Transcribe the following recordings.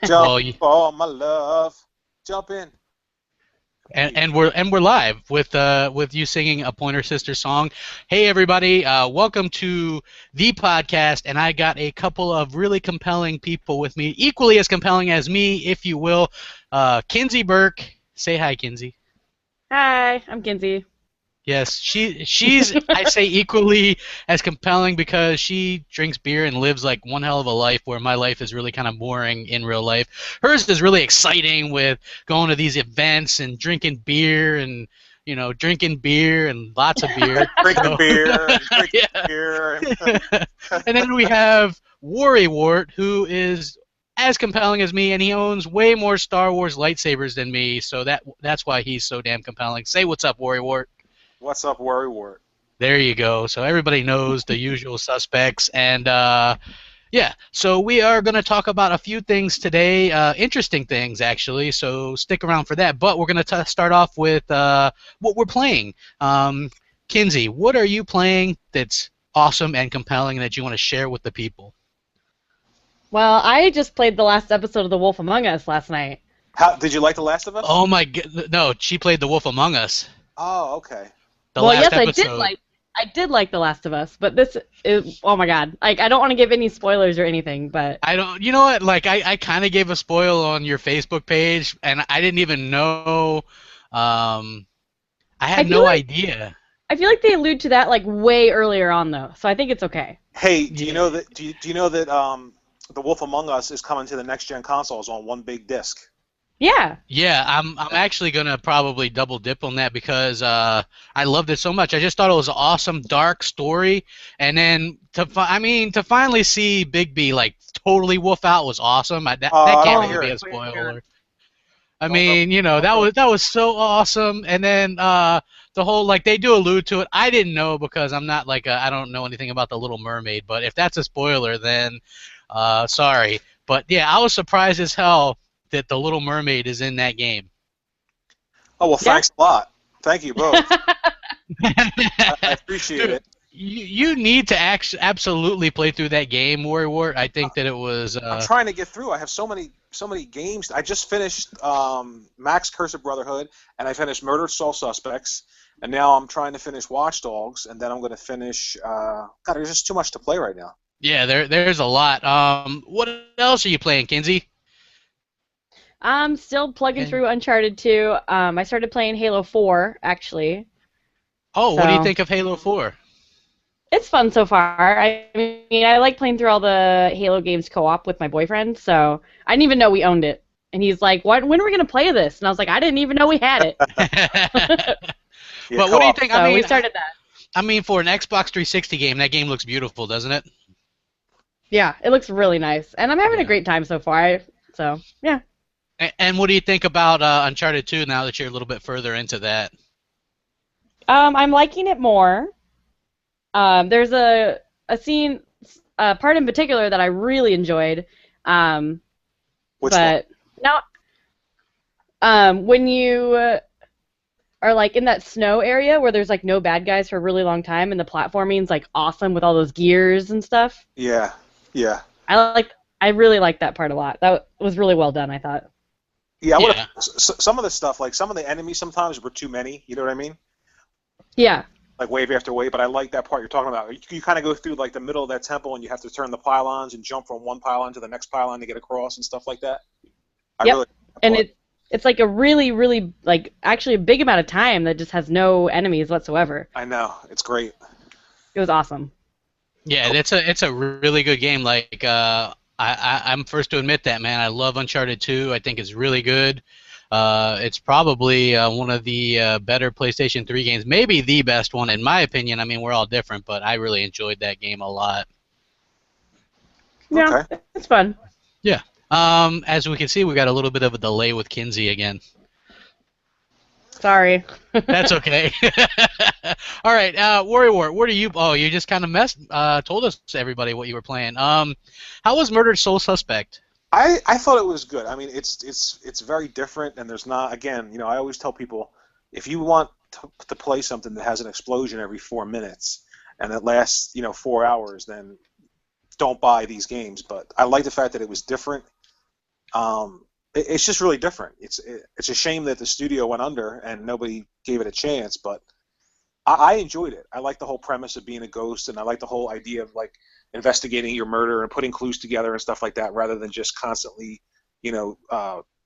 Jump, Well, oh my love, jump in. and we're live with you singing a Pointer Sister song. Hey everybody, welcome to the podcast, and I got a couple of really compelling people with me, equally as compelling as me, if you will. Kinsey Burke, say hi, Kinsey. Hi, I'm Kinsey. Yes, she's I say equally as compelling because she drinks beer and lives like one hell of a life where my life is really kind of boring in real life. Hers is really exciting with going to these events and drinking beer and drinking beer and lots of beer. Drinking So beer and drinking yeah. beer. And then we have Worrywart, who is as compelling as me, and he owns way more Star Wars lightsabers than me, so that's why he's so damn compelling. Say what's up, Worrywart. What's up, Worry Wart? There you go. So everybody knows the usual suspects. And yeah, so we are going to talk about a few things today, interesting things, actually. So stick around for that. But we're going to start off with what we're playing. Kinsey, what are you playing that's awesome and compelling that you want to share with the people? Well, I just played the last episode of The Wolf Among Us last night. How did you like The Last of Us? Oh my god, no, she played The Wolf Among Us. Oh, okay. The Well, last yes, episode. I did like The Last of Us, but this is, oh my God. Like, I don't want to give any spoilers or anything, but I don't, you know what? Like, I kind of gave a spoil on your Facebook page, and I didn't even know. Um, I I had feel no like idea. I feel like they allude to that like way earlier on though, so I think it's okay. Hey, do you Yeah, know that? Do you know that The Wolf Among Us is coming to the next gen consoles on one big disc? Yeah. yeah. I'm actually gonna probably double dip on that because I loved it so much. I just thought it was an awesome dark story, and then I mean, to finally see Big B like totally wolf out was awesome. That I don't can't want to Oh really hear be it. a my God. spoiler. I Don't mean, don't ruin that was so awesome. And then the whole like they do allude to it. I didn't know because I'm not like I don't know anything about the Little Mermaid. But if that's a spoiler, then sorry. But yeah, I was surprised as hell that the Little Mermaid is in that game. Oh well, Yeah. thanks a lot. Thank you both. I appreciate Dude, it. you need to absolutely play through that game, Warrior War. I Uh, think that it was. I'm trying to get through. I have so many games. I just finished Max Curse of Brotherhood, and I finished Murder Soul Suspects, and now I'm trying to finish Watch Dogs, and then I'm going to finish. God, there's just too much to play right now. Yeah, there's a lot. What else are you playing, Kinsey? I'm still plugging And through Uncharted 2. I started playing Halo 4 actually. oh, what do you So, think of Halo 4? it's fun so far. I mean, I like playing through all the Halo games co-op with my boyfriend, so I didn't even know we owned it. And he's like, "What? When are we gonna play this?" And I was like, "I didn't even know we had it." Yeah, But what do you co-op. think? So we started that. I mean, for an Xbox 360 game, that game looks beautiful, doesn't it? Yeah, it looks really nice, and I'm having a Yeah. great time so far. So yeah, And what do you think about Uncharted 2 now that you're a little bit further into that? I'm liking it more. There's a scene, a part in particular that I really enjoyed. Um, Which one? but now, when you are like in that snow area where there's like no bad guys for a really long time, and the platforming's like awesome with all those gears and stuff. Yeah, yeah, I really like that part a lot. That was really well done, I thought. yeah. I would Yeah. have some of the stuff, like some of the enemies sometimes were too many. You know what I mean? Yeah, Like wave after wave. But I like that part you're talking about. You kind of go through like the middle of that temple, and you have to turn the pylons and jump from one pylon to the next pylon to get across and stuff like that. I yep. really like that And part. it's like a really, really like actually a big amount of time that just has no enemies whatsoever. I know it's great. It was awesome. Yeah, it's a really good game. Like I'm first to admit that, man. I love Uncharted 2. I think it's really good. It's probably one of the better PlayStation 3 games, maybe the best one in my opinion. I mean, we're all different, but I really enjoyed that game a lot. Yeah, Okay. it's fun. Yeah. As we can see, we got a little bit of a delay with Kinsey again. Sorry. That's okay. All right, Warrior War, what are you? Oh, you just kind of told us everybody what you were playing. How was Murdered Soul Suspect? I thought it was good. I mean, it's very different, and there's not. Again, I always tell people if you want to play something that has an explosion every 4 minutes and it lasts 4 hours, then don't buy these games. But I like the fact that it was different. It's just really different. It's a shame that the studio went under and nobody gave it a chance, but I enjoyed it. I like the whole premise of being a ghost, and I like the whole idea of like investigating your murder and putting clues together and stuff like that, rather than just constantly,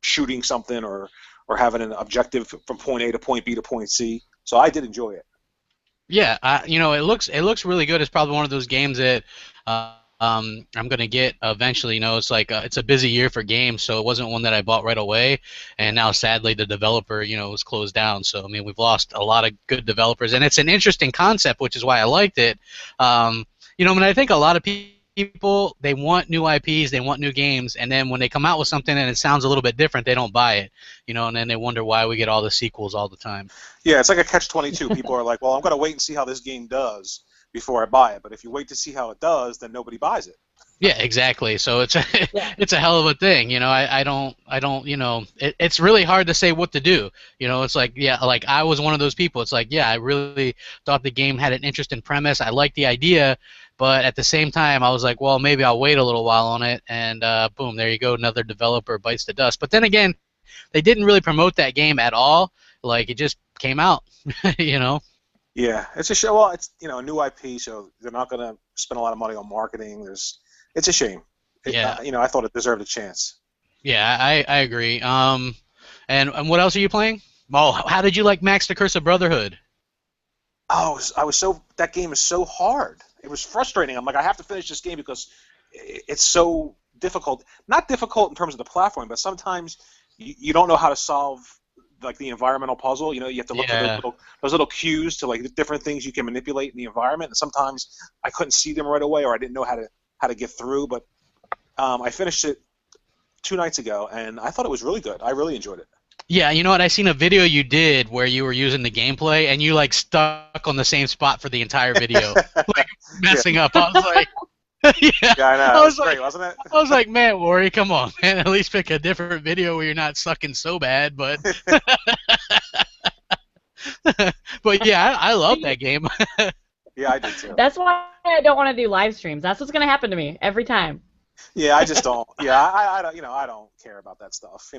shooting something or having an objective from point A to point B to point C. So I did enjoy it. Yeah, it looks really good. It's probably one of those games that I'm gonna get eventually. It's like it's a busy year for games, so it wasn't one that I bought right away. And now, sadly, the developer, was closed down. So I mean, we've lost a lot of good developers, and it's an interesting concept, which is why I liked it. I mean, I think a lot of people, they want new IPs, they want new games, and then when they come out with something and it sounds a little bit different, they don't buy it. And then they wonder why we get all the sequels all the time. Yeah, it's like a catch-22. People are like, well, I'm going to wait and see how this game does before I buy it. But if you wait to see how it does, then nobody buys it. Yeah, exactly. So it's a, Yeah. it's a hell of a thing. I don't. It's really hard to say what to do. It's like, yeah, like I was one of those people. It's like, yeah, I really thought the game had an interesting premise. I liked the idea, but at the same time, I was like, well, maybe I'll wait a little while on it, and boom, there you go, another developer bites the dust. But then again, they didn't really promote that game at all. Like it just came out. Yeah, it's a show. Well, it's a new IP, so they're not going to spend a lot of money on marketing. It's a shame. Yeah. I thought it deserved a chance. Yeah, I agree. And what else are you playing? Oh, how did you like Max the Curse of Brotherhood? Oh, that game is so hard. It was frustrating. I'm like, I have to finish this game because it's so difficult. Not difficult in terms of the platform, but sometimes you don't know how to solve like the environmental puzzle. You have to look for those little cues to like the different things you can manipulate in the environment. And sometimes I couldn't see them right away, or I didn't know how to get through. But I finished it 2 nights ago, and I thought it was really good. I really enjoyed it. Yeah, you know what? I seen a video you did where you were using the gameplay, and you like stuck on the same spot for the entire video, like messing up. I was like, yeah, I know. It was great, wasn't it? I was like, man, Worry, come on, man. At least pick a different video where you're not sucking so bad. But, but yeah, I love that game. Yeah, I did too. That's why I don't want to do live streams. That's what's gonna happen to me every time. Yeah, I just don't. Yeah, I don't. I don't care about that stuff.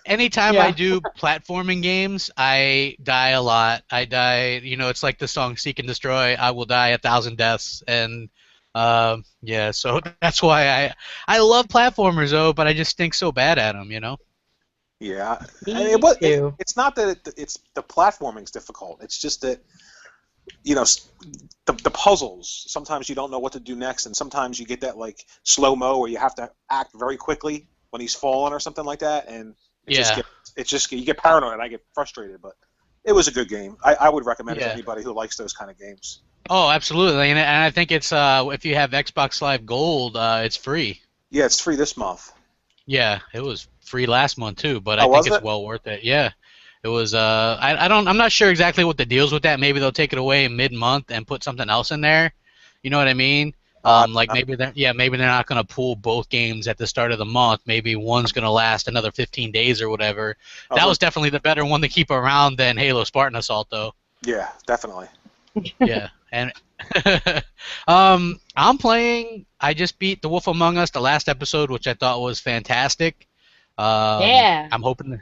Anytime Yeah. I do platforming games, I die a lot. I die. It's like the song "Seek and Destroy." I will die 1,000 deaths, and yeah. So that's why I love platformers though, but I just stink so bad at them. Yeah, Me and too. it's not that it's the platforming's difficult. It's just that the puzzles. Sometimes you don't know what to do next, and sometimes you get that like slow mo where you have to act very quickly when he's falling or something like that, and you get paranoid. And I get frustrated, but it was a good game. I would recommend it to anybody who likes those kind of games. Oh, absolutely, and I think it's if you have Xbox Live Gold, it's free. Yeah, it's free this month. Yeah, it was free last month too, but Oh, I think was it's it? well worth it. Yeah. It was I'm not sure exactly what the deal's with that. Maybe they'll take it away mid-month and put something else in there. You know what I mean? Like maybe they're not gonna pull both games at the start of the month. Maybe one's gonna last another 15 days or whatever. That was definitely the better one to keep around than Halo Spartan Assault, though. Yeah, definitely. Yeah, and I'm playing. I just beat The Wolf Among Us, the last episode, which I thought was fantastic. Yeah. I'm hoping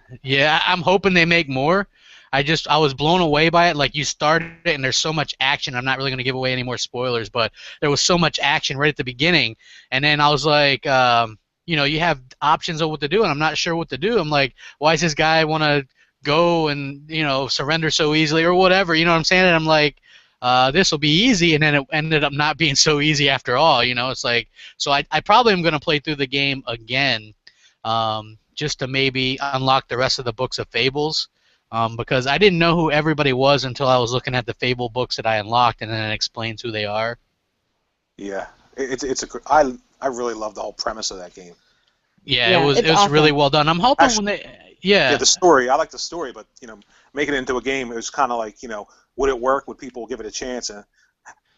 they make more. I was blown away by it. Like, you started it and there's so much action. I'm not really going to give away any more spoilers, but there was so much action right at the beginning. And then I was like, you have options of what to do, and I'm not sure what to do. I'm like, why does this guy want to go and, surrender so easily or whatever? You know what I'm saying? And I'm like, this will be easy, and then it ended up not being so easy after all. It's like, so I probably am going to play through the game again. Just to maybe unlock the rest of the books of Fables, because I didn't know who everybody was until I was looking at the Fable books that I unlocked, and then it explains who they are. Yeah, I really love the whole premise of that game. Yeah, it was awesome. really well done. I'm hoping Yeah, the story. I like the story, but making it into a game, it was kind of like would it work? Would people give it a chance? And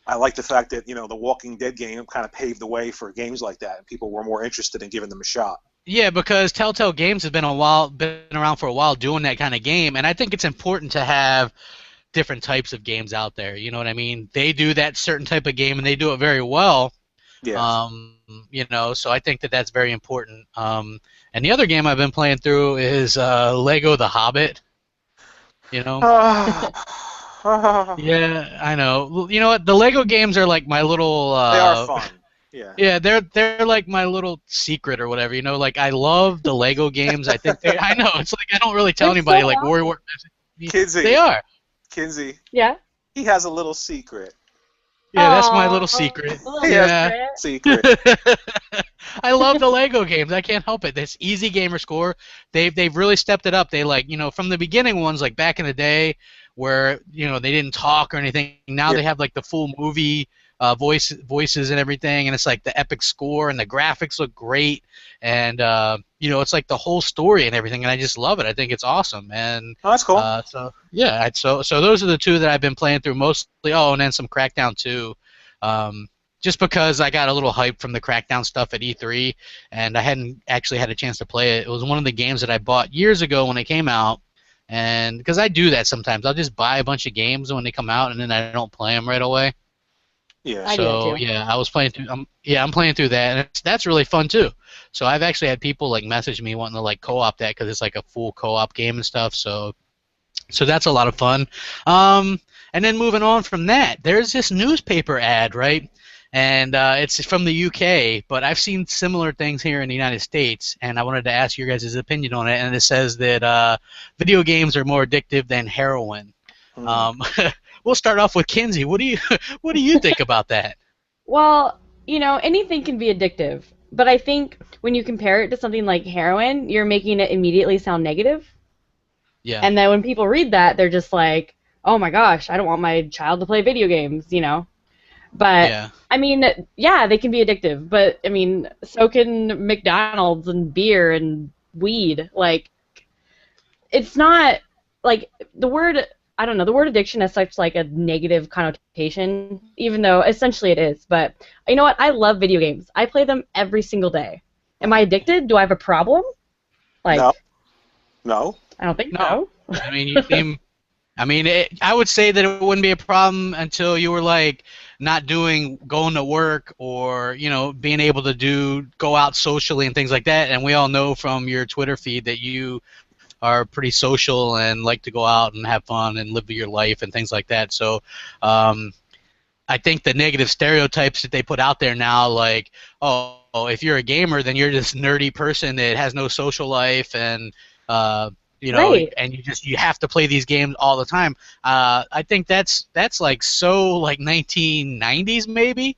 I like the fact that the Walking Dead game kind of paved the way for games like that, and people were more interested in giving them a shot. Yeah, because Telltale Games has been around for a while doing that kind of game, and I think it's important to have different types of games out there. You know what I mean? They do that certain type of game, and they do it very well. Yeah. So I think that that's very important. And the other game I've been playing through is Lego The Hobbit. You know. They Yeah, I know. You know what? The Lego games are like my little are fun. Yeah. yeah, they're like my little secret or whatever. Like I love the Lego games. I think I know. It's like I don't really tell They're anybody so like Warrior awesome. War. They Kinsey, are. Kinsey, Yeah. he has a little secret. Yeah, that's my little Oh, secret. a little He has a Yeah. secret. secret. I love the Lego games. I can't help it. This easy gamer score. They've really stepped it up. They from the beginning ones like back in the day where they didn't talk or anything. Now Yeah. they have like the full movie voices and everything, and it's like the epic score and the graphics look great, and it's like the whole story and everything, and I just love it. I think it's awesome, and Oh, that's cool. so yeah, so those are the two that I've been playing through mostly. Oh, and then some Crackdown 2. Just because I got a little hype from the Crackdown stuff at E3, and I hadn't actually had a chance to play it. It was one of the games that I bought years ago when it came out, and because I do that sometimes, I'll just buy a bunch of games when they come out, and then I don't play them right away. Yeah. I do that So too. yeah, I was playing through. I'm playing through that, and that's really fun too. So I've actually had people like message me wanting to like co-op that because it's like a full co-op game and stuff. So that's a lot of fun. And then moving on from that, there's this newspaper ad, right? And it's from the UK, but I've seen similar things here in the United States, and I wanted to ask your guys' opinion on it. And it says that video games are more addictive than heroin. Hmm. Um, we'll start off with Kinsey. What do you what do you think about that? Well, anything can be addictive, but I think when you compare it to something like heroin, you're making it immediately sound negative. Yeah, And then when people read that, they're just like, "Oh my gosh, I don't want my child to play video games." But yeah, I mean, yeah, they can be addictive, but I mean, so can McDonald's and beer and weed. Like, it's not like the word, I don't know, the word addiction has such like a negative connotation, even though essentially it is. But you know what? I love video games. I play them every single day. Am I addicted? Do I have a problem? No. Like, No. I don't think no. so. I mean, you seem. I mean, I would say that it wouldn't be a problem until you were like not going to work or being able to go out socially and things like that. And we all know from your Twitter feed that you are pretty social and like to go out and have fun and live your life and things like that. So um, I think the negative stereotypes that they put out there now, like, oh, if you're a gamer, then you're this nerdy person that has no social life and uh, Right. and you have to play these games all the time. I think that's like so like 1990s maybe.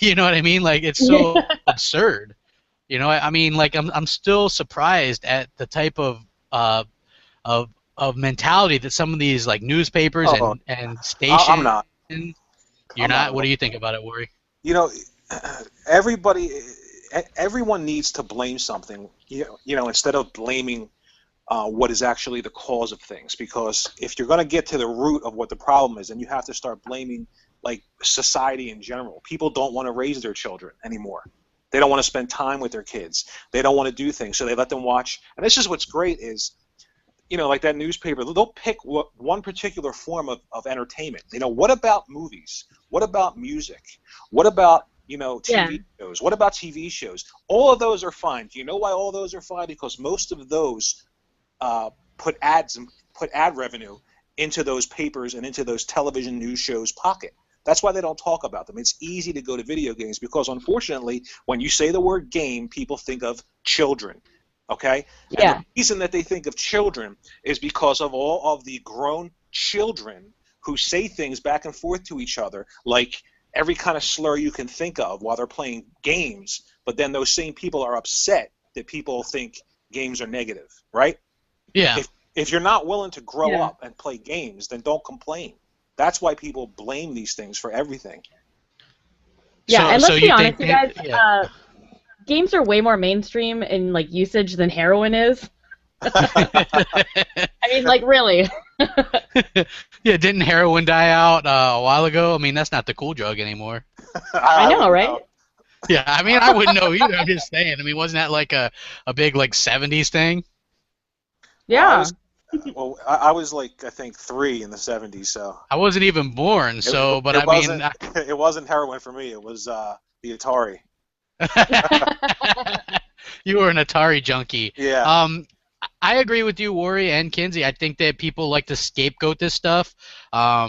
You know what I mean? Like it's so absurd. I mean, like I'm still surprised at the type uh, of mentality that some of these like newspapers Oh, and I'm stations. not. You're I'm not not. at What all. do you think about it, Worry? You know, everybody, everyone needs to blame something. Instead of blaming what is actually the cause of things. Because if you're going to get to the root of what the problem is, then you have to start blaming like society in general. People don't want to raise their children anymore. They don't want to spend time with their kids. They don't want to do things, so they let them watch. And this is what's great is, like that newspaper, they'll pick one particular form of entertainment. What about movies? What about music? What about, Yeah. TV shows? What about TV shows? All of those are fine. Do you know why all those are fine? Because most of those uh, put ads and put ad revenue into those papers and into those television news shows pocket. That's why they don't talk about them. It's easy to go to video games because, unfortunately, when you say the word game, people think of children. Okay? And the Yeah. reason that they think of children is because of all of the grown children who say things back and forth to each other, like every kind of slur you can think of while they're playing games, but then those same people are upset that people think games are negative, right? Yeah. If you're not willing to grow Yeah. up and play games, then don't complain. That's why people blame these things for everything. Yeah, and So let's be you think honest, you guys, that? Yeah. games are way more mainstream in like usage than heroin is. I mean, like really. Yeah. Didn't heroin die out a while ago? I mean, that's not the cool drug anymore. I I know, wouldn't right? know. Yeah. I mean, I wouldn't know either. I'm just saying. I mean, wasn't that like a big like '70s thing? Well, I Yeah. was I was like I think 3 in the '70s, so I wasn't even born. it, it, So, but it I mean, wasn't it wasn't heroin for me. It was The Atari. You were an Atari junkie. Yeah. I agree with you, Worry and Kinsey. I think that people like to scapegoat this stuff. Well,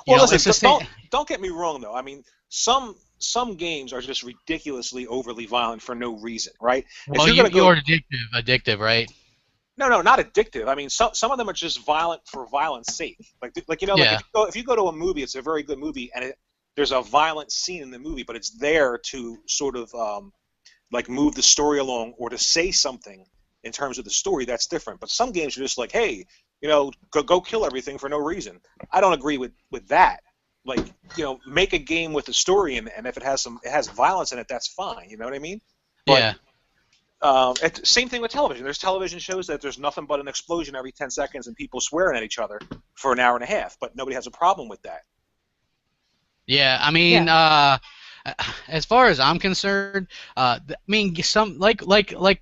listen, it's the same. don't get me wrong though. I mean, some games are just ridiculously overly violent for no reason, right? If Well, you're gonna go, you're addictive, right? no, not addictive. I mean, some of them are just violent for violence sake. Like you know, like Yeah. if you go to a movie, it's a very good movie, and there's a violent scene in the movie, but it's there to sort of like move the story along or to say something in terms of the story. That's different. But some games are just like, hey, you know, go kill everything for no reason. I don't agree with that. Like, you know, make a game with a story, and if it has violence in it, that's fine. You know what I mean? But Yeah. same thing with television. There's television shows that there's nothing but an explosion every 10 seconds and people swearing at each other for an hour and a half, but nobody has a problem with that. Yeah, I mean, as far as I'm concerned, I mean, some like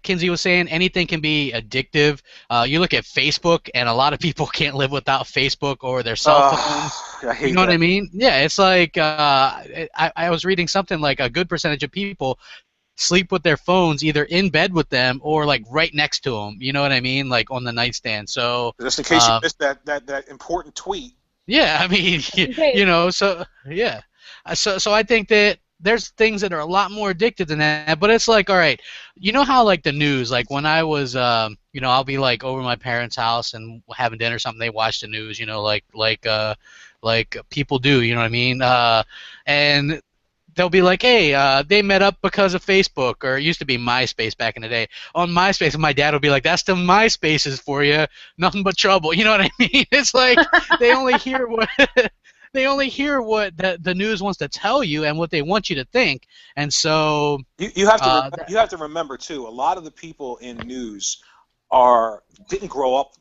Kinsey was saying, anything can be addictive. You look at Facebook, and a lot of people can't live without Facebook or their cell phones. I hate You know what that. I mean? Yeah, it's like I was reading something like a good percentage of people sleep with their phones either in bed with them or like right next to them. You know what I mean? Like on the nightstand. So Just in case you missed that important tweet. yeah, I mean, you know, so yeah, so I think that there's things that are a lot more addictive than that. But it's like, all right, you know how like the news, like when I was, you know, I'll be like over my parents' house and having dinner or something. They watch the news, you know, like people do, you know what I mean? And they'll be like, hey, they met up because of Facebook, or it used to be MySpace back in the day. On MySpace, and my dad will be like, that's the MySpaces for you, nothing but trouble. You know what I mean? It's like they only hear what they only hear what the news wants to tell you and what they want you to think, and so You have to remember too. A lot of the people in news didn't grow up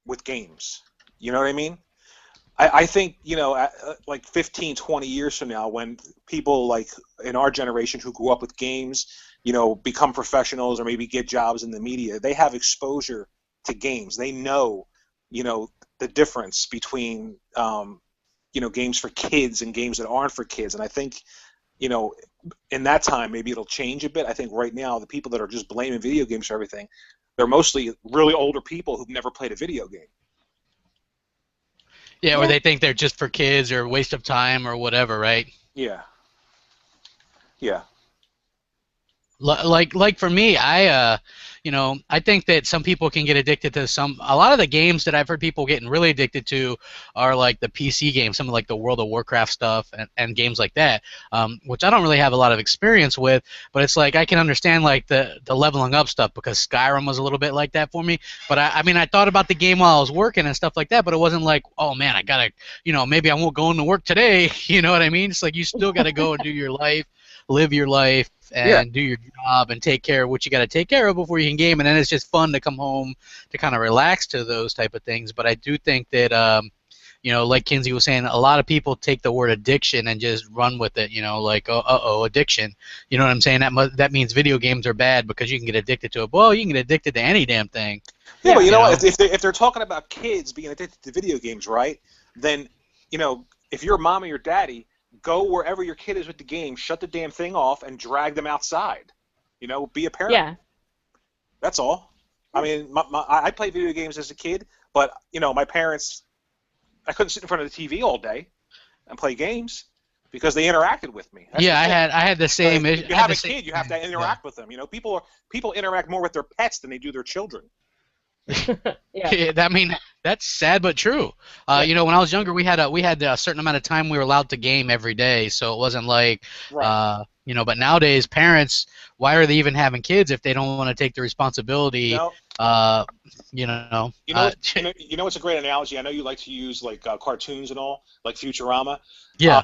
with games. You know what I mean? I think, you know, like 15, 20 years from now, when people like in our generation who grew up with games, you know, become professionals or maybe get jobs in the media, they have exposure to games. They know, you know, the difference between, you know, games for kids and games that aren't for kids. And I think, you know, in that time, maybe it'll change a bit. I think right now, the people that are just blaming video games for everything, they're mostly really older people who've never played a video game. yeah, or they think they're just for kids or a waste of time or whatever, right? Yeah. Yeah. Like for me, you know, I think that some people can get addicted to a lot of the games that I've heard people getting really addicted to are like the PC games, some of like the World of Warcraft stuff and games like that, which I don't really have a lot of experience with, but it's like I can understand like the leveling up stuff because Skyrim was a little bit like that for me. But I mean, I thought about the game while I was working and stuff like that, but it wasn't like, oh man, I gotta, you know, maybe I won't go into work today. You know what I mean? It's like you still gotta go and do your life, live your life, and do your job and take care of what you got to take care of before you can game. And then it's just fun to come home to kind of relax to those type of things. But I do think that, you know, like Kinsey was saying, a lot of people take the word addiction and just run with it, you know, like, addiction. You know what I'm saying? That means video games are bad because you can get addicted to it. Well, you can get addicted to any damn thing. Yeah, but you know what? If they're talking about kids being addicted to video games, right, then, you know, if you're mom or your daddy, go wherever your kid is with the game, shut the damn thing off, and drag them outside. You know, be a parent. Yeah. That's all. I mean, I played video games as a kid, but, you know, my parents, I couldn't sit in front of the TV all day and play games because they interacted with me. That's I had the same issue. If you have a kid, you have to interact with them. You know, people interact more with their pets than they do their children. Yeah. I mean, that's sad but true. You know, when I was younger, we had a certain amount of time we were allowed to game every day, so it wasn't like, you know. But nowadays, parents, why are they even having kids if they don't want to take the responsibility? No. You know. You know what's a great analogy? I know you like to use like cartoons and all, like Futurama. Yeah.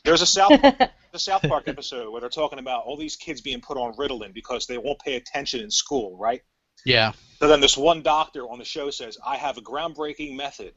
There's a South Park episode where they're talking about all these kids being put on Ritalin because they won't pay attention in school, right? Yeah. So then this one doctor on the show says, I have a groundbreaking method.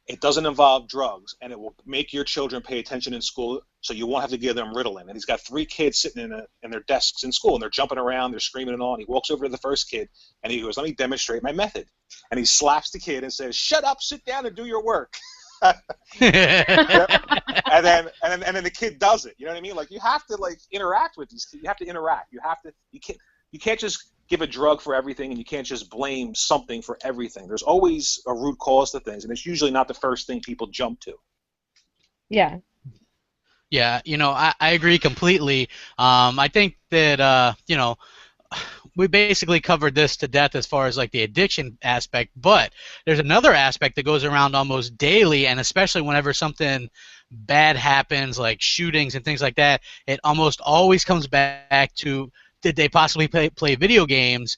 It doesn't involve drugs, and it will make your children pay attention in school so you won't have to give them Ritalin. And he's got 3 kids sitting in their desks in school, and they're jumping around, they're screaming and all, and he walks over to the first kid, and he goes, let me demonstrate my method. And he slaps the kid and says, shut up, sit down, and do your work. Yep. And then the kid does it. You know what I mean? Like you have to like interact with these kids. You have to interact. You can't just give a drug for everything, and you can't just blame something for everything. There's always a root cause to things, and it's usually not the first thing people jump to. Yeah. Yeah, I agree completely. I think that we basically covered this to death as far as like the addiction aspect, but there's another aspect that goes around almost daily, and especially whenever something bad happens, like shootings and things like that, it almost always comes back to, did they possibly play video games?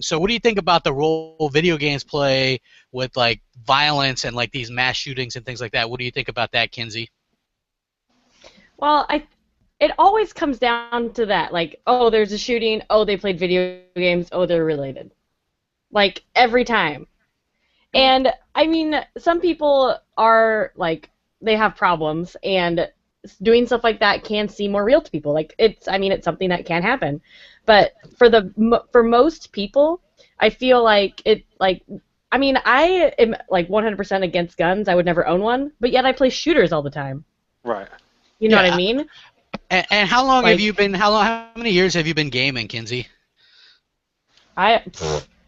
So what do you think about the role video games play with like violence and like these mass shootings and things like that? What do you think about that, Kinsey? Well, it always comes down to that. Like, oh, there's a shooting. Oh, they played video games. Oh, they're related. Like, every time. And, I mean, some people are, like, they have problems, and doing stuff like that can seem more real to people. Like, it's something that can happen. But for most people, I feel like I am, like, 100% against guns. I would never own one. But yet I play shooters all the time. Right. You know what I mean? And how long have you been? How many years have you been gaming, Kinsey?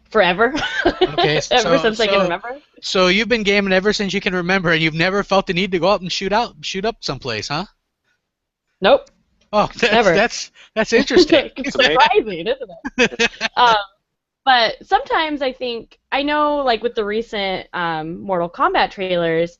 Forever. Okay, Ever since I can remember. So you've been gaming ever since you can remember, and you've never felt the need to go up and shoot up someplace, huh? Nope. Oh, never. That's interesting. It's surprising, isn't it? But sometimes I know, like with the recent Mortal Kombat trailers.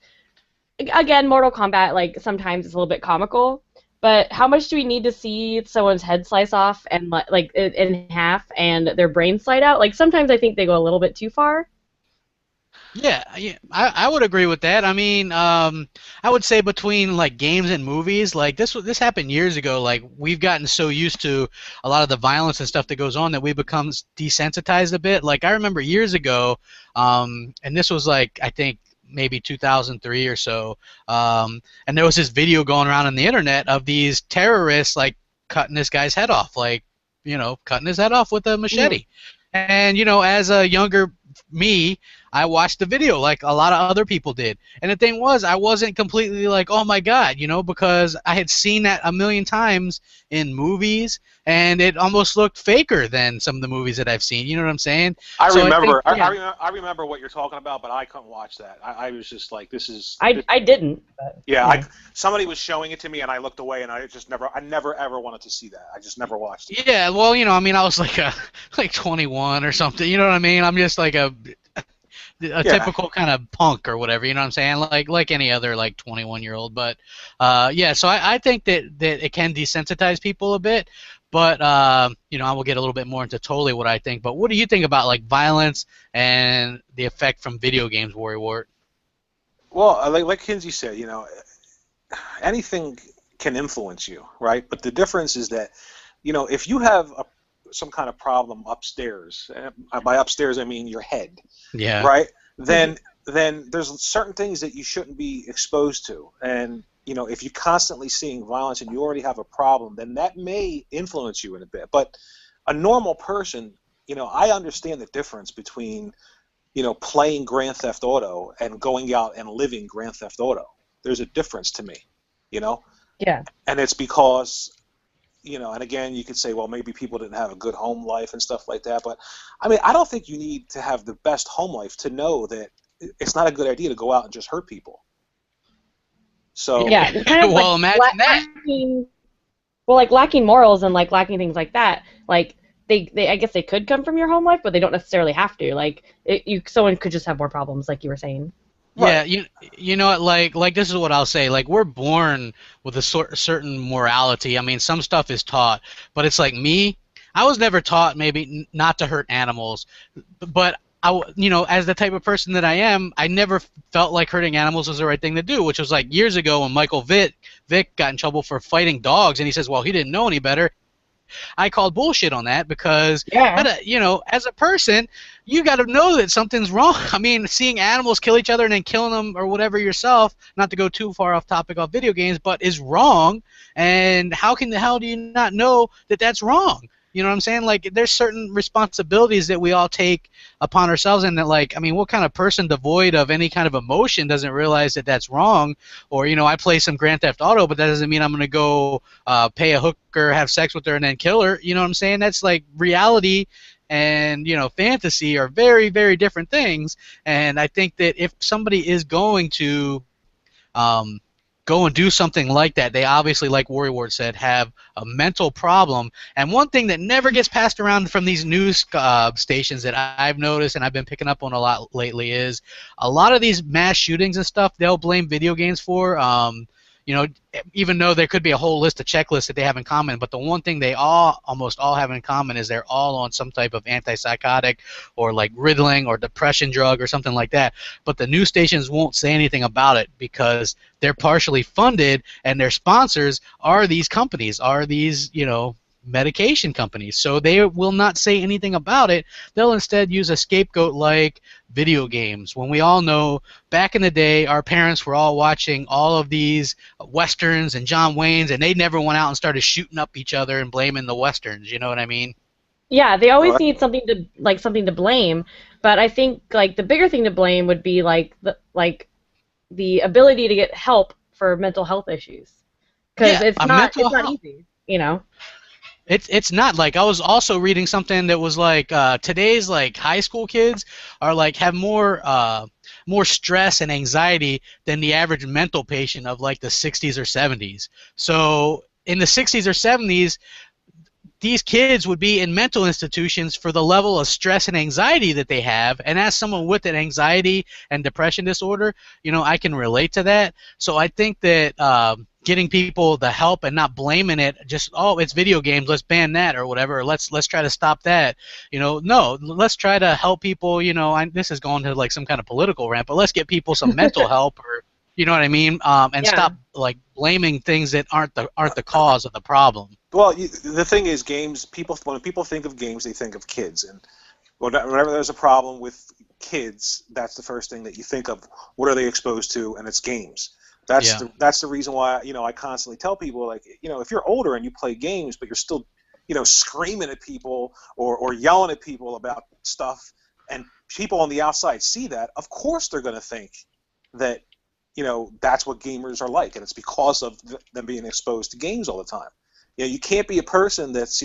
Again, Mortal Kombat, like, sometimes it's a little bit comical, but how much do we need to see someone's head slice off and, like, in half and their brain slide out? Like, sometimes I think they go a little bit too far. Yeah, I would agree with that. I mean, I would say between, like, games and movies, like, this happened years ago. Like, we've gotten so used to a lot of the violence and stuff that goes on that we become desensitized a bit. Like, I remember years ago, and this was, like, I think, maybe 2003 or so, and there was this video going around on the internet of these terrorists like cutting this guy's head off, like, cutting his head off with a machete. And as a younger me, I watched the video like a lot of other people did. And the thing was, I wasn't completely like, oh my God, because I had seen that a million times in movies, and it almost looked faker than some of the movies that I've seen. You know what I'm saying? I remember what you're talking about, but I couldn't watch that. I was just like, this is. I didn't. But, yeah. Somebody was showing it to me, and I looked away, and I never ever wanted to see that. I just never watched it. Yeah, well, I was like 21 or something. You know what I mean? I'm just like a typical kind of punk or whatever, you know what I'm saying? Like any other like 21-year-old. But so I think that it can desensitize people a bit. But I will get a little bit more into totally what I think. But what do you think about like violence and the effect from video games, Worry Wart? Well, like Kinsey said, anything can influence you, right? But the difference is that, if you have some kind of problem upstairs, by upstairs I mean your head, yeah, right? Then there's certain things that you shouldn't be exposed to, and if you're constantly seeing violence and you already have a problem, then that may influence you in a bit. But a normal person, I understand the difference between playing Grand Theft Auto and going out and living Grand Theft Auto. There's a difference to me, Yeah. And it's because and again, you could say, well, maybe people didn't have a good home life and stuff like that. But, I mean, I don't think you need to have the best home life to know that it's not a good idea to go out and just hurt people. So yeah, kind of well, imagine that. Lacking morals and, like, lacking things like that. Like, they I guess they could come from your home life, but they don't necessarily have to. Like, someone could just have more problems, like you were saying. Yeah, you know what, like this is what I'll say. Like, we're born with a certain morality. I mean, some stuff is taught, but it's like me. I was never taught maybe not to hurt animals, but as the type of person that I am, I never felt like hurting animals was the right thing to do, which was like years ago when Michael Vick got in trouble for fighting dogs, and he says, well, he didn't know any better. I called bullshit on that because, as a person, you got to know that something's wrong. I mean, seeing animals kill each other and then killing them or whatever yourself, not to go too far off topic of video games, but is wrong. And how can the hell do you not know that that's wrong? You know what I'm saying? Like, there's certain responsibilities that we all take upon ourselves, and that, like, I mean, what kind of person devoid of any kind of emotion doesn't realize that that's wrong? Or, you know, I play some Grand Theft Auto, but that doesn't mean I'm going to go pay a hooker, have sex with her, and then kill her. You know what I'm saying? That's like reality and, you know, fantasy are very, very different things. And I think that if somebody is going to um, go and do something like that, they obviously, like Warrior Ward said, have a mental problem. And one thing that never gets passed around from these news stations that I've noticed and I've been picking up on a lot lately is a lot of these mass shootings and stuff they'll blame video games for. You know, even though there could be a whole list of checklists that they have in common, but the one thing they almost all have in common is they're all on some type of antipsychotic or like Ritalin or depression drug or something like that. But the news stations won't say anything about it because they're partially funded and their sponsors are these companies, are these, you know, medication companies. So they will not say anything about it. They'll instead use a scapegoat like video games, when we all know back in the day our parents were all watching all of these westerns and John Wayne's, and they never went out and started shooting up each other and blaming the westerns. You know what I mean? Yeah, they Oh, always need something to blame, but I think like the bigger thing to blame would be the ability to get help for mental health issues, because Yeah, a mental it's not health. easy, you know. It's not. Like, I was also reading something that was like today's like high school kids are like have more stress and anxiety than the average mental patient of like the 60s or 70s. So in the 60s or 70s, these kids would be in mental institutions for the level of stress and anxiety that they have. And as someone with an anxiety and depression disorder, you know, I can relate to that. So I think that getting people the help and not blaming it, just, oh, it's video games, let's ban that or whatever, or let's try to stop that. You know, no, let's try to help people. You know, this is going to like some kind of political rant, but let's get people some mental help, or you know what I mean, and Yeah. stop like blaming things that aren't the cause of the problem. well, the thing is, games. When people think of games, they think of kids, and whenever there's a problem with kids, that's the first thing that you think of. What are they exposed to? And it's games. Yeah. That's the reason why I constantly tell people, like, if you're older and you play games, but you're still screaming at people or yelling at people about stuff, and people on the outside see that, of course they're going to think that that's what gamers are like, and it's because of them being exposed to games all the time. You can't be a person that's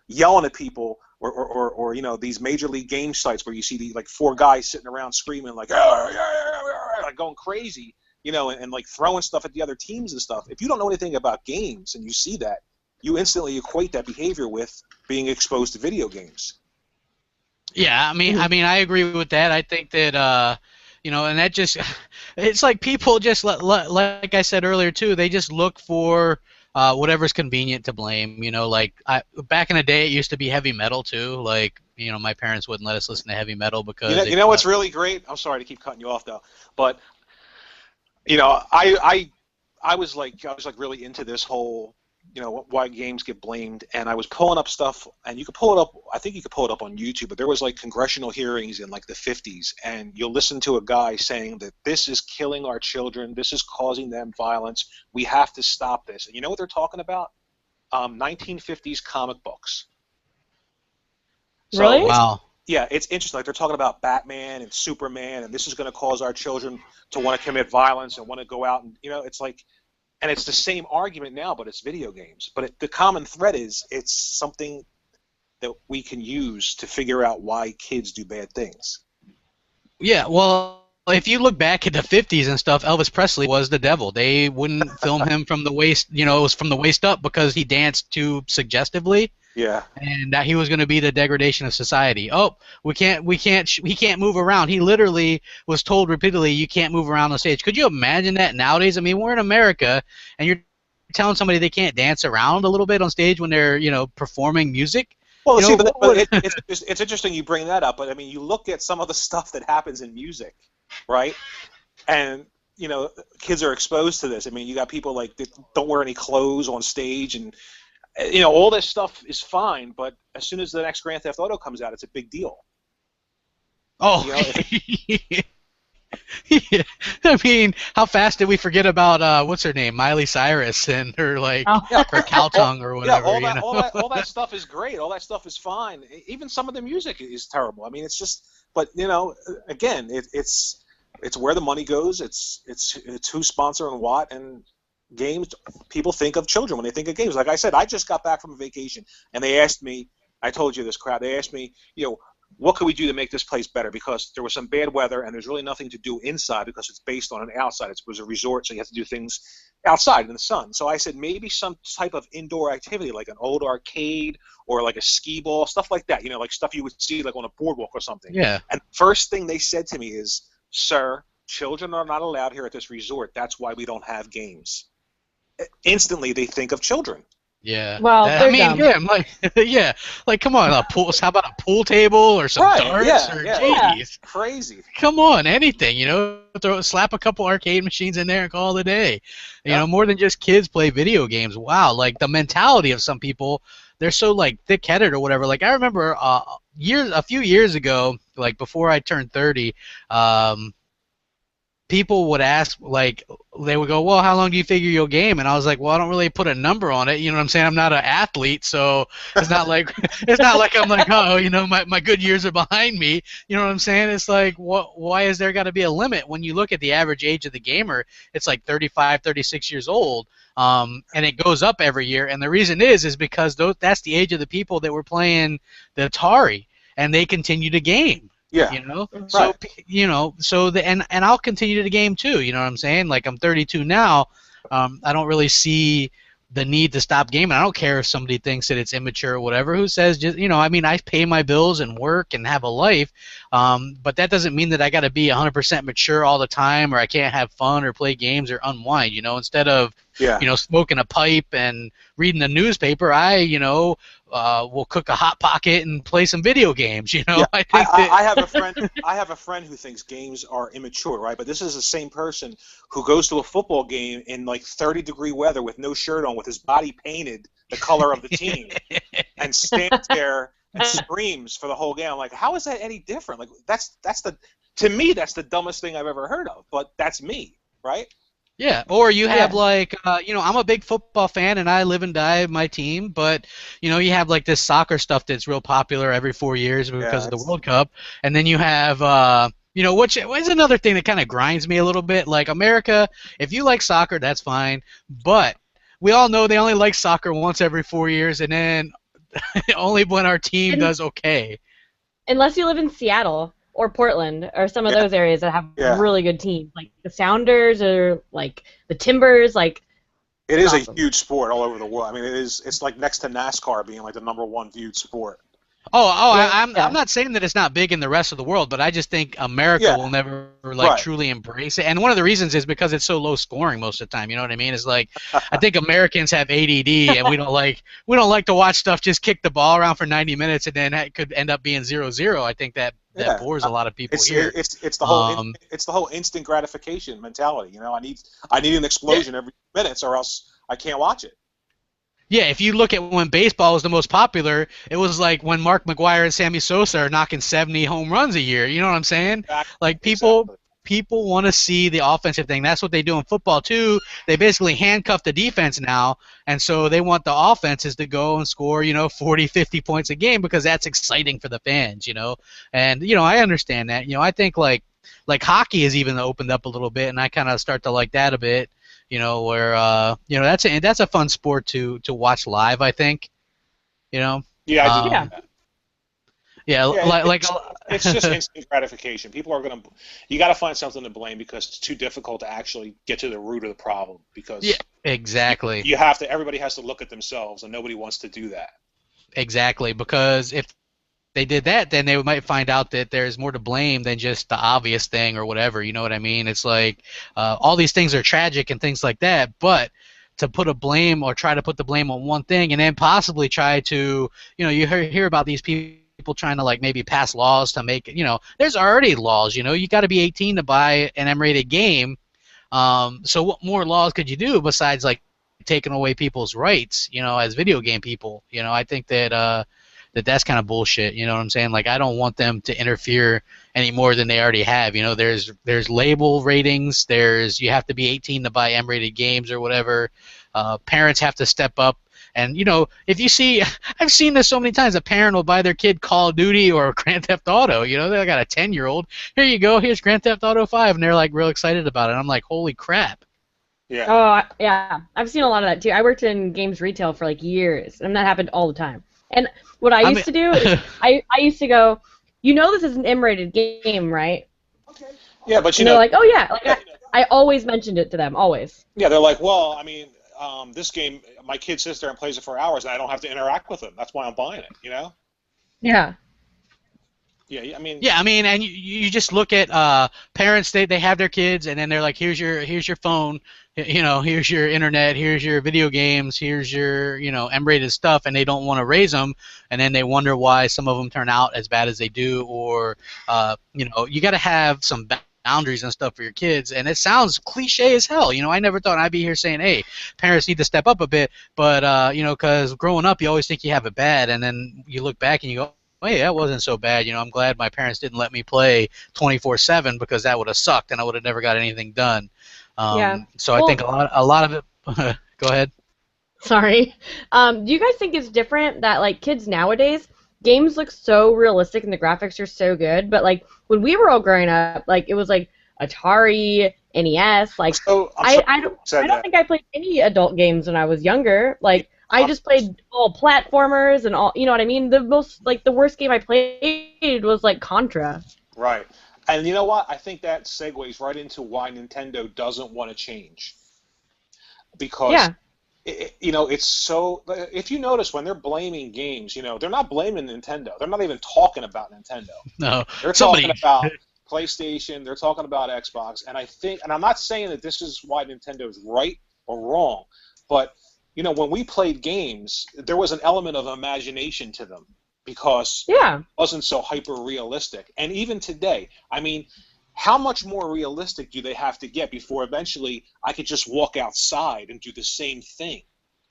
yelling at people or these major league game sites where you see the like four guys sitting around screaming like "Arr, arr, arr, arr," like going crazy, and like throwing stuff at the other teams and stuff. If you don't know anything about games and you see that, you instantly equate that behavior with being exposed to video games. Yeah, I agree with that. I think that and that just it's like people just like I said earlier too. They just look for whatever's convenient to blame. Like back in the day, it used to be heavy metal too. Like my parents wouldn't let us listen to heavy metal because What's really great. I'm sorry to keep cutting you off though, but I was like really into this whole why games get blamed, and I was pulling up stuff, and you could pull it up. I think you could pull it up on YouTube, but there was like congressional hearings in like the 50s, and you'll listen to a guy saying that this is killing our children, this is causing them violence, we have to stop this. And you know what they're talking about? 1950s comic books. So Really? wow. yeah, it's interesting. Like they're talking about Batman and Superman, and this is going to cause our children to want to commit violence and want to go out, and it's like. And it's the same argument now, but it's video games. But the common thread is it's something that we can use to figure out why kids do bad things. Yeah, well, if you look back at the 50s and stuff, Elvis Presley was the devil. They wouldn't film him from the waist, it was from the waist up because he danced too suggestively. Yeah. And that he was going to be the degradation of society. Oh, he can't move around. He literally was told repeatedly, you can't move around on stage. Could you imagine that nowadays? I mean, we're in America, and you're telling somebody they can't dance around a little bit on stage when they're, performing music. Well, see, but it's interesting you bring that up. But I mean, you look at some of the stuff that happens in music, right? And kids are exposed to this. I mean, you got people like that don't wear any clothes on stage, and all this stuff is fine, but as soon as the next Grand Theft Auto comes out, it's a big deal. Oh, Yeah. I mean, how fast did we forget about what's her name, Miley Cyrus, and her Oh. Yeah, her cow all, tongue or yeah, whatever, you know? all that stuff is great. All that stuff is fine. Even some of the music is terrible. I mean, it's just, but again, it's where the money goes. It's who's sponsoring what, and games. People think of children when they think of games. Like I said, I just got back from a vacation, and they asked me. I told you this crowd. They asked me, what can we do to make this place better? Because there was some bad weather, and there's really nothing to do inside because it's based on an outside. It was a resort, so you have to do things outside in the sun. So I said maybe some type of indoor activity, like an old arcade or like a skee ball, stuff like that. Like stuff you would see like on a boardwalk or something. Yeah. And first thing they said to me is, "Sir, children are not allowed here at this resort. That's why we don't have games." Instantly, they think of children. Yeah. Well, I they're mean, dumb. yeah, I'm like, yeah, like come on, a pool. How about a pool table or some Right, darts? yeah, Or yeah. geez, Crazy. come on, anything, slap a couple arcade machines in there and call it a day. Yeah. More than just kids play video games. Wow, like the mentality of some people, they're so like thick-headed or whatever. Like I remember a few years ago, like before I turned 30, people would ask, like, they would go, well, how long do you figure you'll game? And I was like, well, I don't really put a number on it. You know what I'm saying? I'm not an athlete, so it's not like I'm like, oh, my good years are behind me. You know what I'm saying? It's like, why is there got to be a limit? When you look at the average age of the gamer, it's like 35, 36 years old, and it goes up every year. And the reason is because that's the age of the people that were playing the Atari, and they continue to game. Yeah. So Right. and I'll continue to game too. You know what I'm saying? Like I'm 32 now. I don't really see the need to stop gaming. I don't care if somebody thinks that it's immature or whatever. Who says just I mean, I pay my bills and work and have a life, but that doesn't mean that I got to be 100% mature all the time, or I can't have fun or play games or unwind. Instead of smoking a pipe and reading the newspaper, I will cook a hot pocket and play some video games. Yeah, I think that I have a friend. I have a friend who thinks games are immature, right? But this is the same person who goes to a football game in like 30-degree weather with no shirt on, with his body painted the color of the team, and stands there and screams for the whole game. I'm like, how is that any different? Like to me that's the dumbest thing I've ever heard of. But that's me, right? Yeah, or you have Yeah. like, I'm a big football fan and I live and die of my team, but you have like this soccer stuff that's real popular every 4 years because Yeah, of the World Cup, and then you have, which is another thing that kind of grinds me a little bit. Like America, if you like soccer, that's fine, but we all know they only like soccer once every 4 years, and then only when our team And does okay. unless you live in Seattle or Portland or some of yeah, those areas that have yeah. really good teams, like the Sounders or like the Timbers, like It it's is a awesome. huge sport all over the world. I mean, it's like next to NASCAR being like the #1 viewed sport. Yeah. I'm not saying that it's not big in the rest of the world, but I just think America Yeah, will never like right. truly embrace it. And one of the reasons is because it's so low scoring most of the time. You know what I mean? It's like I think Americans have ADD, and we don't like to watch stuff just kick the ball around for 90 minutes and then it could end up being 0-0. I think that Yeah. bores a lot of people It's here. it's the whole Um, it's the whole instant gratification mentality. I need an yeah, explosion every minutes, or else I can't watch it. Yeah, if you look at when baseball was the most popular, it was like when Mark McGwire and Sammy Sosa are knocking 70 home runs a year. You know what I'm saying? Exactly. Like people Exactly. people want to see the offensive thing. That's what they do in football too. They basically handcuff the defense now, and so they want the offenses to go and score, 40, 50 points a game because that's exciting for the fans. And I understand that. I think like hockey has even opened up a little bit, and I kind of start to like that a bit. Where that's a fun sport to watch live. I think. You know. Yeah, I do. Yeah. Um, yeah, Yeah, like it's just instant gratification. People are gonna, you got to find something to blame because it's too difficult to actually get to the root of the problem. yeah, Because exactly. everybody has to look at themselves, and nobody wants to do that. Exactly, because if they did that, then they might find out that there's more to blame than just the obvious thing or whatever. You know what I mean? It's like all these things are tragic and things like that, but to put a blame or try to put the blame on one thing and then possibly try to, you hear about these people trying to like maybe pass laws to make it, there's already laws, you got to be 18 to buy an M-rated game. So what more laws could you do besides like taking away people's rights, as video game people? I think that that's kind of bullshit. You know what I'm saying? Like, I don't want them to interfere any more than they already have. You know, there's label ratings. You have to be 18 to buy M-rated games or whatever. Parents have to step up. And, you know, if you see, I've seen this so many times, a parent will buy their kid Call of Duty or Grand Theft Auto. You know, they got a 10-year-old. Here you go, here's Grand Theft Auto 5. And they're, like, real excited about it. I'm like, holy crap. Yeah. Oh, yeah. I've seen a lot of that, too. I worked in games retail for, like, years, and that happened all the time. And what I used to do is I used to go, you know this is an M-rated game, right? Okay. Yeah, but and they're like, oh, yeah. Like, I always mentioned it to them, always. Yeah, they're like, well, I mean, this game, my kid sits there and plays it for hours, and I don't have to interact with him. That's why I'm buying it, you know? Yeah. Yeah, I mean. Yeah, I mean, and you just look at parents. They have their kids, and then they're like, here's your phone, you know, here's your internet, here's your video games, here's your, you know, M-rated stuff, and they don't want to raise them, and then they wonder why some of them turn out as bad as they do, or you know, you got to have some boundaries and stuff for your kids. And it sounds cliche as hell. You know, I never thought I'd be here saying, hey, parents need to step up a bit, but you know, because growing up, you always think you have it bad, and then you look back and you go, hey, that wasn't so bad. You know, I'm glad my parents didn't let me play 24/7 because that would have sucked and I would have never got anything done. Yeah. So I think a lot of it. Go ahead. Sorry. Do you guys think it's different that, like, kids nowadays, games look so realistic and the graphics are so good, but, like, when we were all growing up, like, it was like Atari, NES, like, I don't think I played any adult games when I was younger. Like, I just played all platformers and all, you know what I mean? The worst game I played was, like, Contra. Right. And you know what? I think that segues right into why Nintendo doesn't want to change. Because, you know, it's so, if you notice when they're blaming games, you know, they're not blaming Nintendo. They're not even talking about Nintendo. No. They're talking about PlayStation. They're talking about Xbox. And I think, and I'm not saying that this is why Nintendo's right or wrong, but you know, when we played games, there was an element of imagination to them because it wasn't so hyper-realistic. And even today, I mean, how much more realistic do they have to get before eventually I could just walk outside and do the same thing?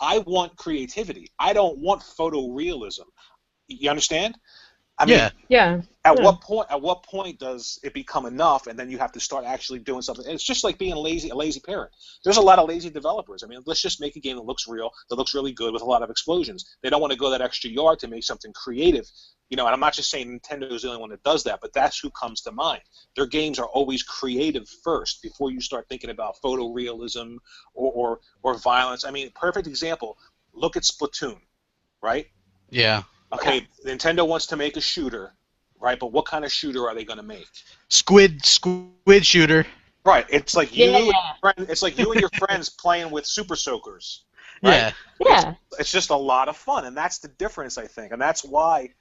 I want creativity. I don't want photorealism. You understand? I mean, At what point does it become enough, and then you have to start actually doing something? It's just like being a lazy parent. There's a lot of lazy developers. I mean, let's just make a game that looks real, that looks really good with a lot of explosions. They don't want to go that extra yard to make something creative. You know, and I'm not just saying Nintendo is the only one that does that, but that's who comes to mind. Their games are always creative first before you start thinking about photorealism or violence. I mean, perfect example. Look at Splatoon, right? Yeah. Okay, Nintendo wants to make a shooter, right? But what kind of shooter are they going to make? Squid shooter. Right. It's like you. It's like you and your friends playing with Super Soakers. Right? Yeah. It's just a lot of fun, and that's the difference, I think, and that's why,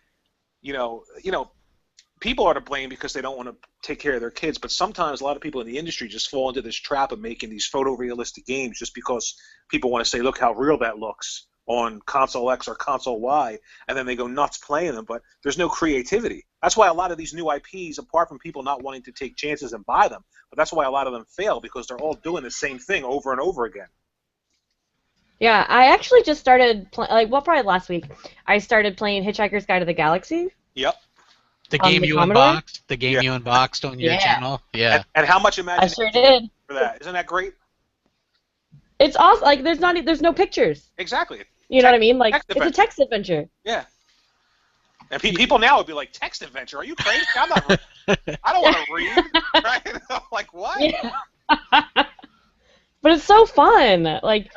you know, people are to blame because they don't want to take care of their kids. But sometimes a lot of people in the industry just fall into this trap of making these photorealistic games just because people want to say, look how real that looks on console X or console Y, and then they go nuts playing them, but there's no creativity. That's why a lot of these new IPs, apart from people not wanting to take chances and buy them, but that's why a lot of them fail, because they're all doing the same thing over and over again. Yeah, I actually just started, probably last week, I started playing Hitchhiker's Guide to the Galaxy. Yep. The game you unboxed? The game you unboxed on your channel? Yeah. And how much imagination I sure did. For that? Isn't that great? It's awesome. Like, there's no pictures. Exactly. You know what I mean? Like, it's a text adventure. Yeah. And people now would be like, text adventure? Are you crazy? I don't want to read. Right? I'm like, what? Yeah. But it's so fun. Like,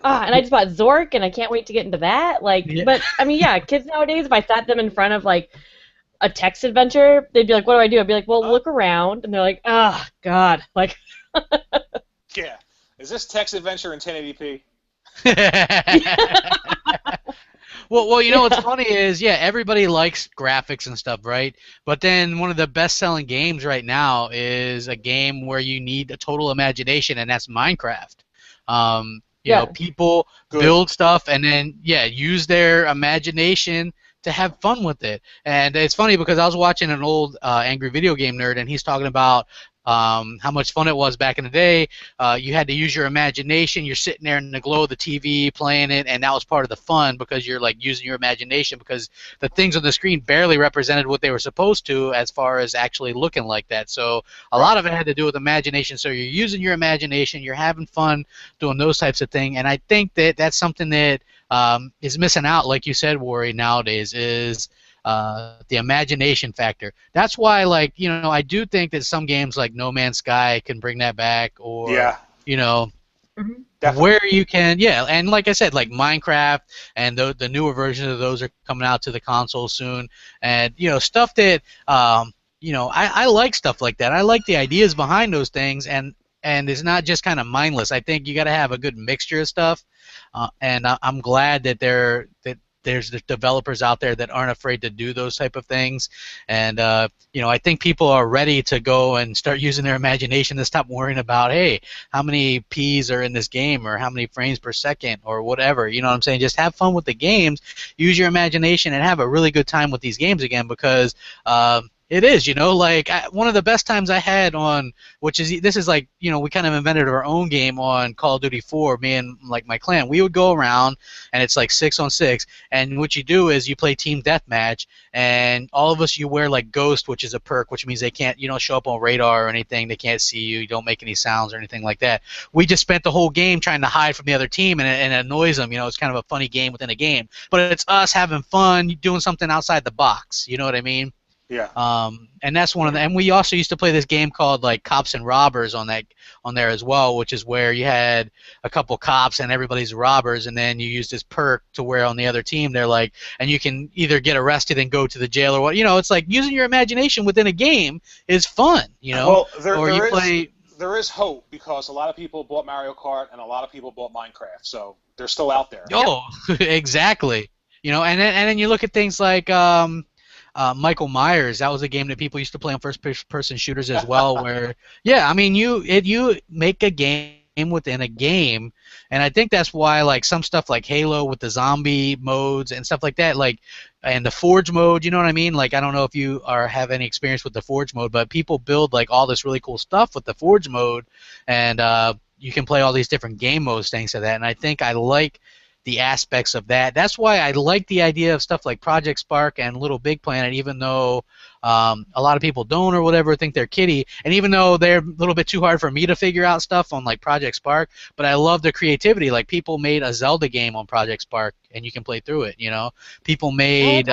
and I just bought Zork, and I can't wait to get into that. Like, but, I mean, kids nowadays, if I sat them in front of, like, a text adventure, they'd be like, what do I do? I'd be like, well, look around. And they're like, oh, God. Like, yeah. Is this text adventure in 1080p? Well, you know what's funny is, everybody likes graphics and stuff, right? But then one of the best-selling games right now is a game where you need a total imagination, and that's Minecraft. You know, people build stuff and then, use their imagination to have fun with it. And it's funny because I was watching an old Angry Video Game Nerd, and he's talking about how much fun it was back in the day. You had to use your imagination. You're sitting there in the glow of the TV playing it, and that was part of the fun because you're like using your imagination because the things on the screen barely represented what they were supposed to as far as actually looking like that. So a lot of it had to do with imagination. So you're using your imagination, you're having fun doing those types of things, and I think that that's something that is missing out, like you said, Worry, nowadays is the imagination factor. That's why, like, you know, I do think that some games like No Man's Sky can bring that back, or Yeah. you know, Definitely. where you can, yeah, and like I said, like Minecraft and the newer versions of those are coming out to the console soon, and you know, stuff that you know, I like stuff like that. I like the ideas behind those things, and it's not just kind of mindless. I think you got to have a good mixture of stuff, and I'm glad that there's the developers out there that aren't afraid to do those type of things, and you know, I think people are ready to go and start using their imagination to stop worrying about, hey, how many P's are in this game or how many frames per second or whatever. You know what I'm saying? Just have fun with the games, use your imagination, and have a really good time with these games again because. It is, you know, like one of the best times I had on, which is this is like, you know, we kind of invented our own game on Call of Duty 4. Me and like my clan, we would go around, and it's like 6-on-6, and what you do is you play team deathmatch, and all of us you wear like Ghost, which is a perk, which means you don't show up on radar or anything, they can't see you, you don't make any sounds or anything like that. We just spent the whole game trying to hide from the other team, and it annoys them. You know, it's kind of a funny game within a game, but it's us having fun, doing something outside the box. You know what I mean? Yeah. And that's one of the, and we also used to play this game called like Cops and Robbers on there as well, which is where you had a couple cops and everybody's robbers, and then you use this perk to where on the other team they're like, and you can either get arrested and go to the jail or what, you know, it's like using your imagination within a game is fun, you know. Well, there is hope because a lot of people bought Mario Kart and a lot of people bought Minecraft, so they're still out there. Oh, exactly. You know, and then you look at things like Michael Myers. That was a game that people used to play on first-person shooters as well. Where, yeah, I mean, you make a game within a game, and I think that's why like some stuff like Halo with the zombie modes and stuff like that, like and the Forge mode. You know what I mean? Like I don't know if you have any experience with the Forge mode, but people build like all this really cool stuff with the Forge mode, and you can play all these different game modes thanks to that. And I think I like the aspects of that. That's why I like the idea of stuff like Project Spark and Little Big Planet, even though a lot of people don't or whatever think they're kiddie, and even though they're a little bit too hard for me to figure out stuff on like Project Spark, but I love the creativity. Like people made a Zelda game on Project Spark, and you can play through it. You know, people made.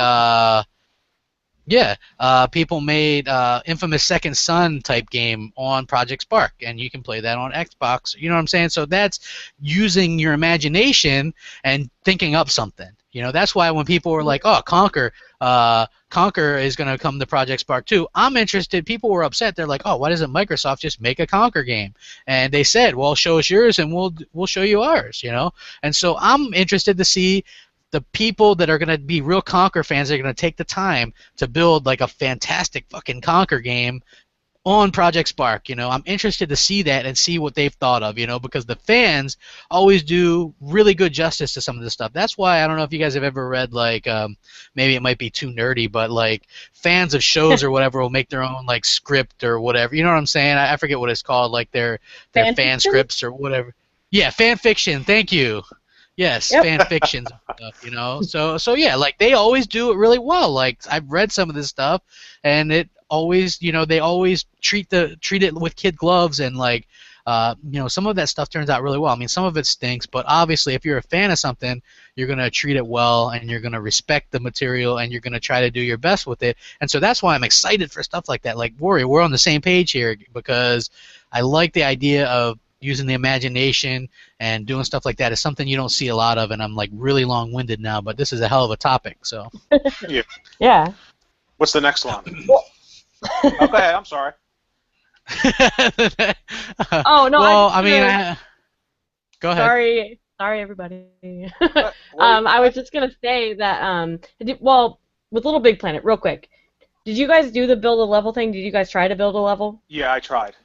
People made Infamous Second Son type game on Project Spark, and you can play that on Xbox. You know what I'm saying? So that's using your imagination and thinking up something. You know, that's why when people were like, "Oh, Conquer is going to come to Project Spark too," I'm interested. People were upset. They're like, "Oh, why doesn't Microsoft just make a Conquer game?" And they said, "Well, show us yours, and we'll show you ours." You know, and so I'm interested to see the people that are going to be real Conquer fans are going to take the time to build like a fantastic fucking Conquer game on Project Spark. You know, I'm interested to see that and see what they've thought of, you know, because the fans always do really good justice to some of this stuff. That's why I don't know if you guys have ever read like maybe it might be too nerdy, but like fans of shows or whatever will make their own like script or whatever. You know what I'm saying? I forget what it's called, like their fan scripts or whatever. Yeah, fan fiction. Thank you. Yes, Yep. fan fictions and stuff, you know. So yeah, like they always do it really well. Like I've read some of this stuff, and it always, you know, they always treat it with kid gloves, and like, you know, some of that stuff turns out really well. I mean, some of it stinks, but obviously, if you're a fan of something, you're gonna treat it well, and you're gonna respect the material, and you're gonna try to do your best with it. And so that's why I'm excited for stuff like that. Like Warrior, we're on the same page here because I like the idea of using the imagination and doing stuff like that is something you don't see a lot of, and I'm like really long-winded now, but this is a hell of a topic. So. Yeah. What's the next one? Oh, go ahead. I'm sorry. Oh no. Well, I mean, go ahead. Sorry, everybody. I was just gonna say that well, with Little Big Planet, real quick. Did you guys do the build a level thing? Did you guys try to build a level? Yeah, I tried.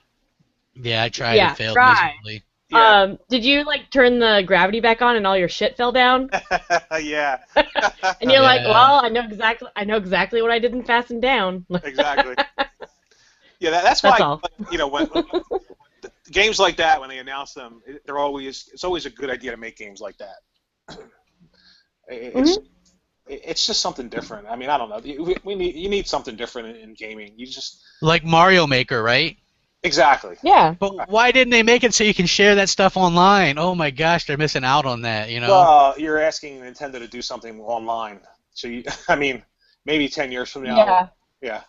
Yeah, I tried. It failed miserably. Yeah. Did you like turn the gravity back on and all your shit fell down? Yeah. And you're like, well, I know exactly what I did in Fast and Down. Exactly. Yeah, that's That's why all. when games like that, when they announce them, it's always a good idea to make games like that. It's Hmm. it's just something different. I mean, I don't know. You need something different in gaming. You just Like Mario Maker, right? exactly. Yeah. But why didn't they make it so you can share that stuff online? Oh my gosh, they're missing out on that, you know? Well, you're asking Nintendo to do something online, so I mean, maybe 10 years from now, Yeah. yeah,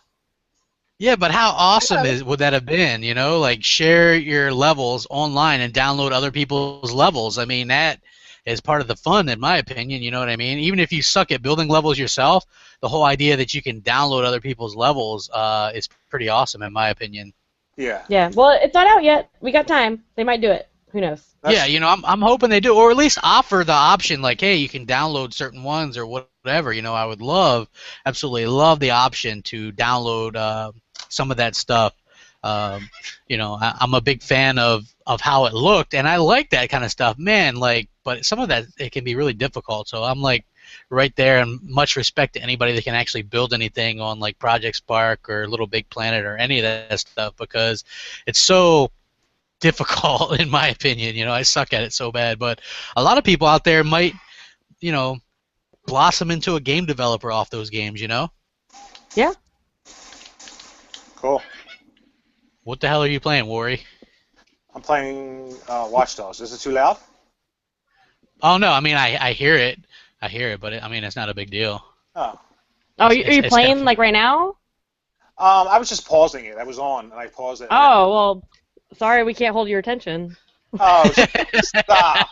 Yeah, but how I awesome know. would that have been, you know? Like share your levels online and download other people's levels. I mean, that is part of the fun in my opinion, you know what I mean? Even if you suck at building levels yourself, the whole idea that you can download other people's levels is pretty awesome in my opinion. yeah. Yeah. Well, it's not out yet. We got time. They might do it. Who knows? Yeah, That's I'm hoping they do, or at least offer the option, like, hey, you can download certain ones or whatever. I would absolutely love the option to download some of that stuff. I'm a big fan of how it looked, and I like that kind of stuff, man. Like, but some of that it can be really difficult. So I'm like right there, and much respect to anybody that can actually build anything on like Project Spark or Little Big Planet or any of that stuff because it's so difficult in my opinion. I suck at it so bad, but a lot of people out there might, you know, blossom into a game developer off those games. Yeah. cool. What the hell are you playing, Worry? I'm playing Watch Dogs. Is it too loud? Oh no, I mean I hear it. I hear it, but I mean it's not a big deal. Oh, Oh, are you It's playing definitely. like right now? I was just pausing it. I was on, and I paused it. And then, Oh, well, sorry we can't hold your attention. oh, stop!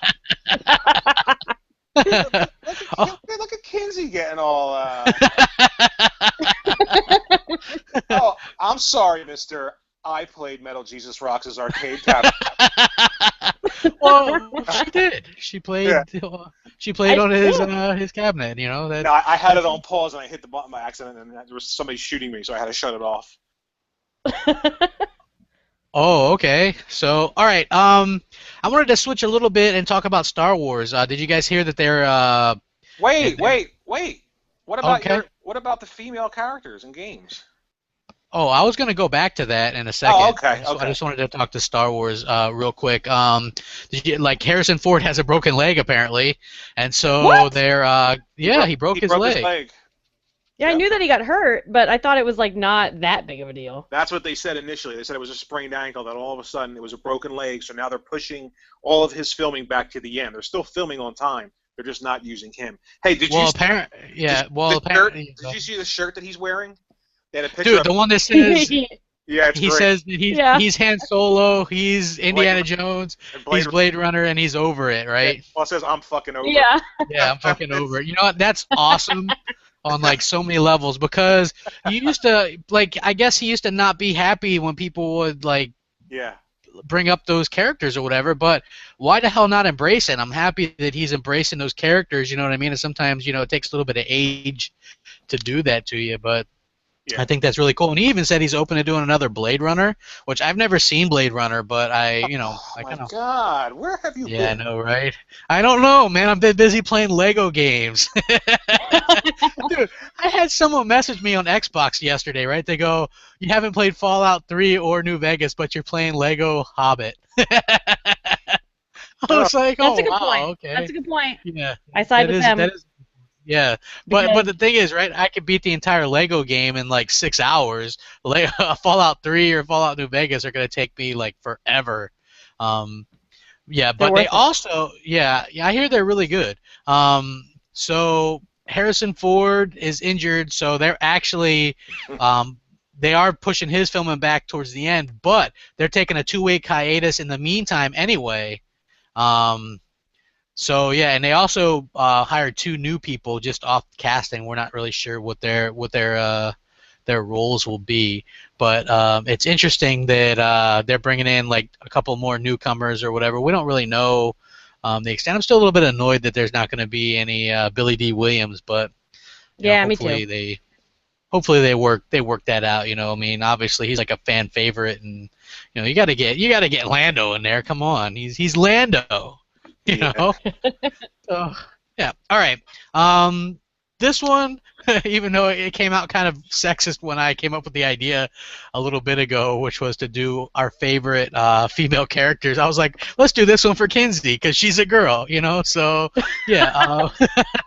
Oh, Look at Kinsey getting all. Oh, I'm sorry, Mister. I played Metal Jesus Rocks' arcade cabinet. well, she did. She Yeah. played. She played on Yeah. his cabinet. That. No, I had it on pause, and I hit the button by accident, and there was somebody shooting me, so I had to shut it off. Oh, okay. So, all right. I wanted to switch a little bit and talk about Star Wars. Did you guys hear that they're Wait, they're wait, wait. okay? What about the female characters in games? Oh, I was going to go back to that in a Oh, second. okay, I okay. just wanted to talk to Star Wars real quick. Like Harrison Ford has a broken leg apparently, and so What? they're yeah, he He broke his broke his leg. leg. Yeah, I Yep. knew that he got hurt, but I thought it was like not that big of a deal. That's what they said initially. They said it was a sprained ankle, that all of a sudden it was a broken leg, so now they're pushing all of his filming back to the end. They're still filming on time. They're just not using him. Hey, Well, yeah. Well, apparently, did you see the shirt that he's wearing? They had a picture dude, of the one that says yeah, it's he great. says that Yeah. he's Han Solo, he's Blade, Indiana Jones, and he's Blade, Blade Runner, and he's over it, yeah, right? well, it says I'm fucking over. Yeah. Yeah, I'm fucking over it. You know what? That's awesome on like so many levels because you used to like I guess he used to not be happy when people would like Yeah. bring up those characters or whatever, but why the hell not embrace it? I'm happy that he's embracing those characters, you know what I mean? And sometimes, it takes a little bit of age to do that to you, but Yeah. I think that's really cool. And he even said he's open to doing another Blade Runner, which I've never seen Blade Runner, but Oh I my kind of. God, where have you Yeah, I been? know, right? I don't know, man. I've been busy playing Lego games. Dude, I had someone message me on Xbox yesterday, right? They go, "You haven't played Fallout 3 or New Vegas, but you're playing Lego Hobbit." I Oh, was like, That's a "Oh, good wow, point. okay." That's a good point. Yeah, I side that with is him that is yeah. But because the thing is, right? I could beat the entire Lego game in like 6 hours. Fallout 3 or Fallout New Vegas are gonna take me like forever. Um, yeah, they're but they worth it. also, yeah, I hear they're really good. So Harrison Ford is injured, so they're actually, um, they are pushing his filming back towards the end, but they're taking a 2 week hiatus in the meantime anyway. Um, so yeah, and they also hired two new people just off casting. We're not really sure what their roles will be, but it's interesting that they're bringing in like a couple more newcomers or whatever. We don't really know the extent. I'm still a little bit annoyed that there's not going to be any Billy D. Williams, but Yeah, me too. hopefully they work that out. I mean, obviously he's like a fan favorite, and you got to get Lando in there. Come on, he's Lando. You yeah. know. So yeah. All right. This one even though it came out kind of sexist when I came up with the idea a little bit ago, which was to do our favorite female characters. I was like, let's do this one for Kinsey because she's a girl, you know. So yeah,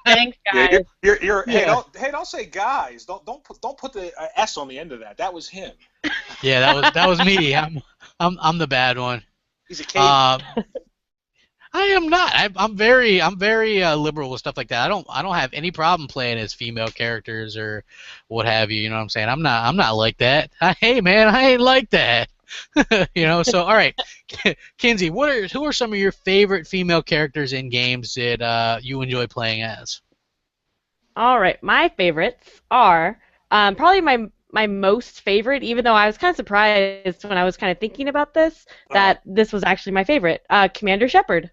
Thanks, Yeah, guys. hey, yeah, don't say guys. Don't put the S on the end of that. That was him. yeah. That was me. I'm the bad one. He's a cave. I am not. I'm very liberal with stuff like that. I don't have any problem playing as female characters or what have you. You know what I'm saying? I'm not like that. Hey man, I ain't like that. You know. So all right, Kinsey, who are some of your favorite female characters in games that you enjoy playing as? All right, my favorites are probably my most favorite, even though I was kind of surprised when I was kind of thinking about this that this was actually my favorite. Commander Shepard.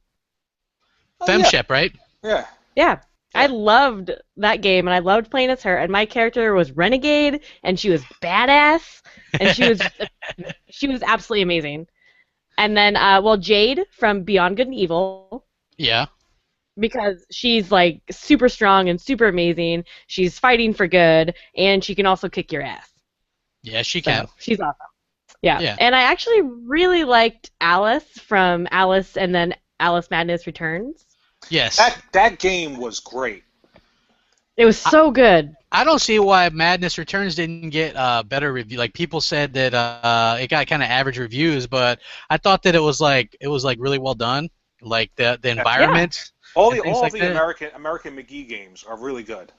Oh yeah, Femshep, right? yeah. Yeah. I Yeah. loved that game, and I loved playing as her. And my character was Renegade, and she was badass, and she was absolutely amazing. And then, well, Jade from Beyond Good and Evil, Yeah. because she's like super strong and super amazing. She's fighting for good, and she can also kick your ass. Yeah, she So can. she's awesome. Yeah. Yeah. And I actually really liked Alice from Alice and then Alice Madness Returns. Yes. That game was great. It was so good. I don't see why Madness Returns didn't get better review. Like people said that it got kind of average reviews, but I thought that it was like really well done. Like the environment. All and the things like that. American McGee games are really good.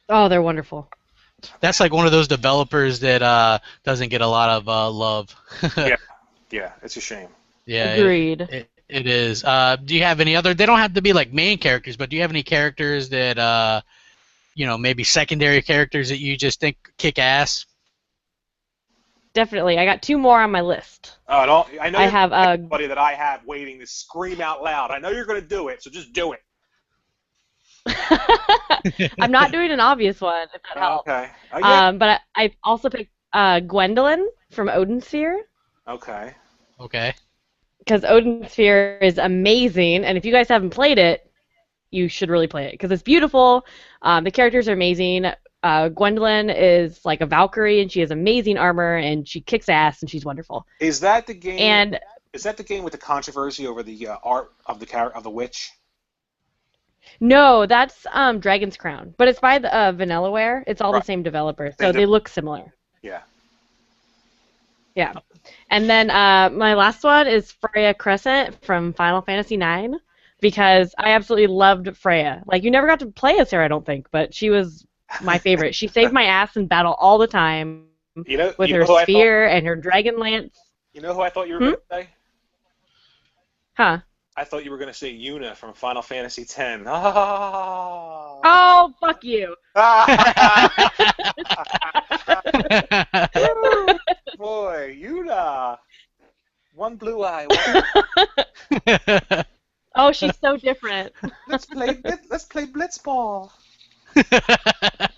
Oh, they're wonderful. That's like one of those developers that doesn't get a lot of love. Yeah, it's a shame. Yeah. Agreed. It is. Do you have any other? They don't have to be like main characters, but do you have any characters that maybe secondary characters that you just think kick ass? Definitely. I got two more on my list. I know I you're have somebody that I have waiting to scream out loud. I know you're going to do it, so just do it. I'm not doing an obvious one, if that helps. Okay. Yeah. But I also picked Gwendolyn from Odin Sphere, Okay. Okay. because Odin Sphere is amazing, and if you guys haven't played it, you should really play it, because it's beautiful. The characters are amazing. Gwendolyn is like a Valkyrie, and she has amazing armor, and she kicks ass, and she's wonderful. Is that the game? And Is that the game with the controversy over the art of the witch? no, that's Dragon's Crown, but it's by the Vanillaware. It's all the same developer, so they look similar. Yeah. Yeah. And then my last one is Freya Crescent from Final Fantasy IX, because I absolutely loved Freya. Like, you never got to play as her, I don't think, but she was my favorite. She saved my ass in battle all the time with her spear and her dragon lance. You know who I thought you were going to say? Huh. I thought you were going to say Yuna from Final Fantasy X. Oh, fuck you. Boy, Yuna. One blue eye. Oh, she's so different. Let's play Blitzball.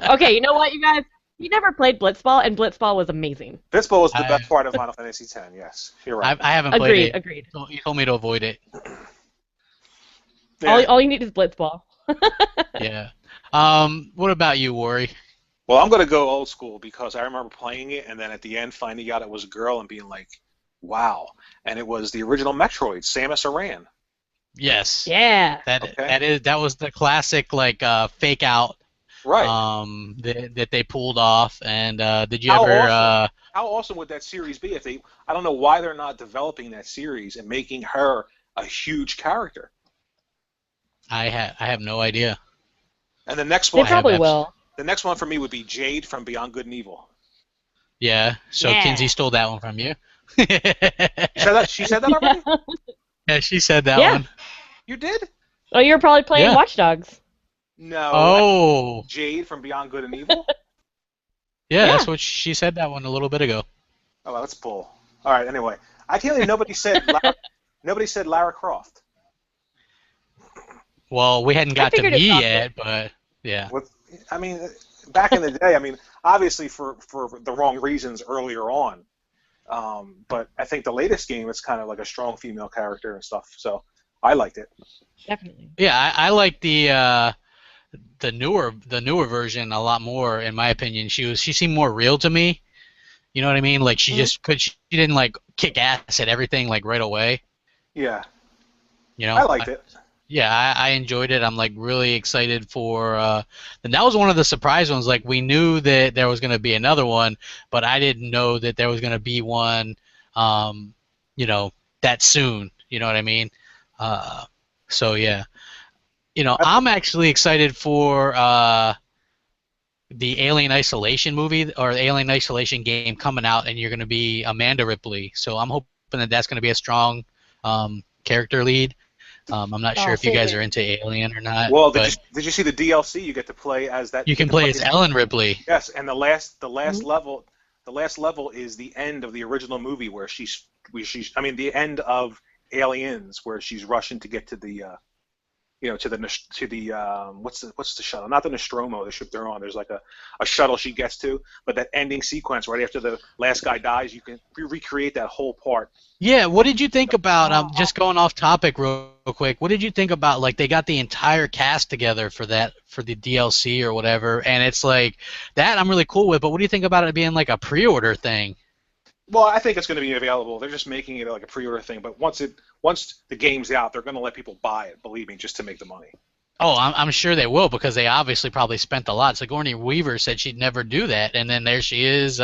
Okay, you know what, you guys? You never played Blitzball, and Blitzball was amazing. Blitzball was the best part of Final Fantasy X. Yes, you're right. I haven't played it. Agreed. You told me to avoid it. Yeah. All you need is Blitzball. Yeah. What about you, Wari? Well, I'm going to go old school because I remember playing it and then at the end finding out it was a girl and being like, wow. And it was the original Metroid, Samus Aran. Yes. Yeah. That was the classic like fake out. Right. That they pulled off. And did you How ever? How awesome would that series be if they? I don't know why they're not developing that series and making her a huge character. I have no idea. And the next They one, probably will. the next one for me would be Jade from Beyond Good and Evil. Yeah. So Yeah. Kinsey stole that one from you. She said that already? Yeah, she said that Yeah. one. You did? Oh, you're probably playing Yeah. Watch Dogs. No. Oh. Jade from Beyond Good and Evil? Yeah, Yeah. that's what she said that one a little bit ago. Oh, well, that's bull. All right. Anyway, I can't believe nobody said Lara Croft. Well, we hadn't got to figured it me probably- yet, but yeah. I mean, back in the day, I mean, obviously for the wrong reasons earlier on. But I think the latest game is kind of like a strong female character and stuff. So I liked it. Definitely. Yeah, I like the newer version a lot more, in my opinion. She seemed more real to me. You know what I mean? Like she didn't like kick ass at everything like right away. Yeah, You know? I liked it. Yeah, I enjoyed it. I'm like really excited for and that was one of the surprise ones. Like we knew that there was gonna be another one, but I didn't know that there was gonna be one you know, that soon. You know what I mean? So yeah. You know, I'm actually excited for the Alien Isolation movie or the Alien Isolation game coming out, and you're going to be Amanda Ripley. So I'm hoping that that's going to be a strong character lead. I'm not sure if you guys are into Alien or not. Well, but did you see the DLC? You get to play as that. you can play as Ellen Ripley. Yes, and the last level, is the end of the original movie where she's the end of Aliens where she's rushing to get to the to the what's the shuttle? Not the Nostromo, the ship they're on. There's like a shuttle she gets to, but that ending sequence right after the last guy dies, you can recreate that whole part. Yeah, what did you think about just going off topic real quick? What did you think about like they got the entire cast together for the DLC or whatever, and it's like that I'm really cool with, but what do you think about it being like a pre-order thing? Well, I think it's going to be available. They're just making it like a pre-order thing, but once the game's out, they're going to let people buy it, believe me, just to make the money. Oh, I'm sure they will because they obviously probably spent a lot. Sigourney Weaver said she'd never do that, and then there she is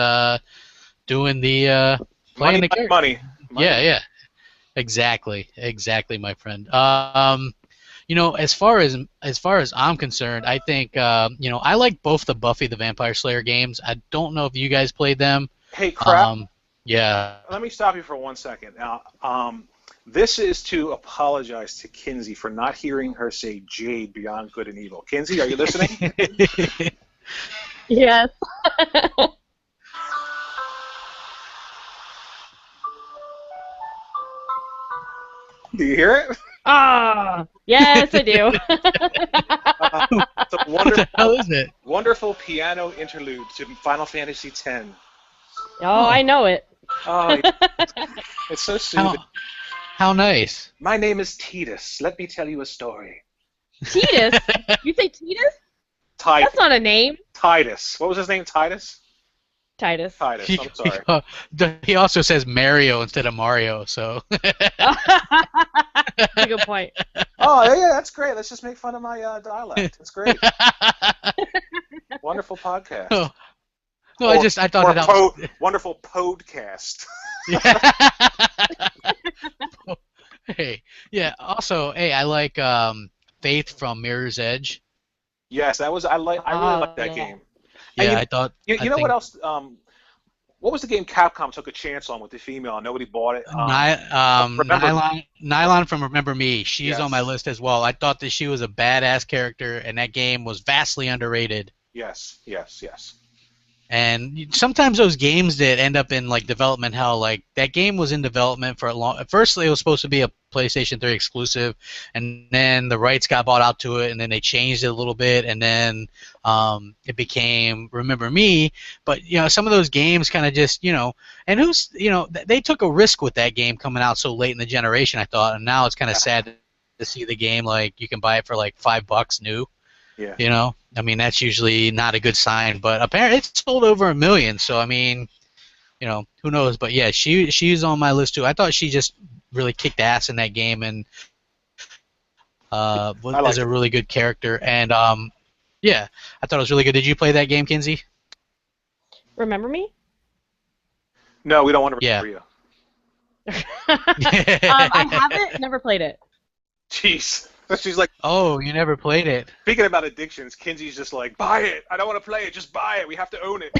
doing the playing the character. Money. Yeah, exactly, my friend. You know, as far as I'm concerned, I think I like both the Buffy the Vampire Slayer games. I don't know if you guys played them. Hey, crap. Yeah. Let me stop you for 1 second. Now, this is to apologize to Kinsey for not hearing her say Jade beyond good and evil. Kinsey, are you listening? Yes. Do you hear it? Yes, I do. It's a What the hell is it? wonderful piano interlude to Final Fantasy X. Oh, I know it. Oh, it's so soothing. How nice. My name is Titus. Let me tell you a story. Titus? You say Titus? Titus. That's not a name. Titus. What was his name? Titus? Titus. Titus. I'm sorry. He also says Mario instead of Mario, so. That's a good point. Oh, yeah, that's great. Let's just make fun of my dialect. That's great. Wonderful podcast. Oh. No, I thought that was... Wonderful podcast. Hey, yeah. Also, hey, I like Faith from Mirror's Edge. Yes, I really like that game. Yeah, and you know what else? What was the game Capcom took a chance on with the female? Nobody bought it. Nylon from Remember Me. She's on my list as well. I thought that she was a badass character, and that game was vastly underrated. Yes. And sometimes those games that end up in like development hell, like that game was in development for a long. At first, it was supposed to be a PlayStation 3 exclusive, and then the rights got bought out to it, and then they changed it a little bit, and then it became Remember Me. But some of those games kind of just and they took a risk with that game coming out so late in the generation. I thought, and now it's kind of sad to see the game like you can buy it for like $5 new. Yeah. I mean, that's usually not a good sign, but apparently it's sold over 1 million. So I mean, who knows? But yeah, she's on my list too. I thought she just really kicked ass in that game and was a really good character. And yeah, I thought it was really good. Did you play that game, Kinsey? Remember Me? No, we don't want to remember you. I haven't. Never played it. Jeez. She's like, oh, you never played it. Speaking about addictions, Kinsey's just like, buy it. I don't want to play it. Just buy it. We have to own it.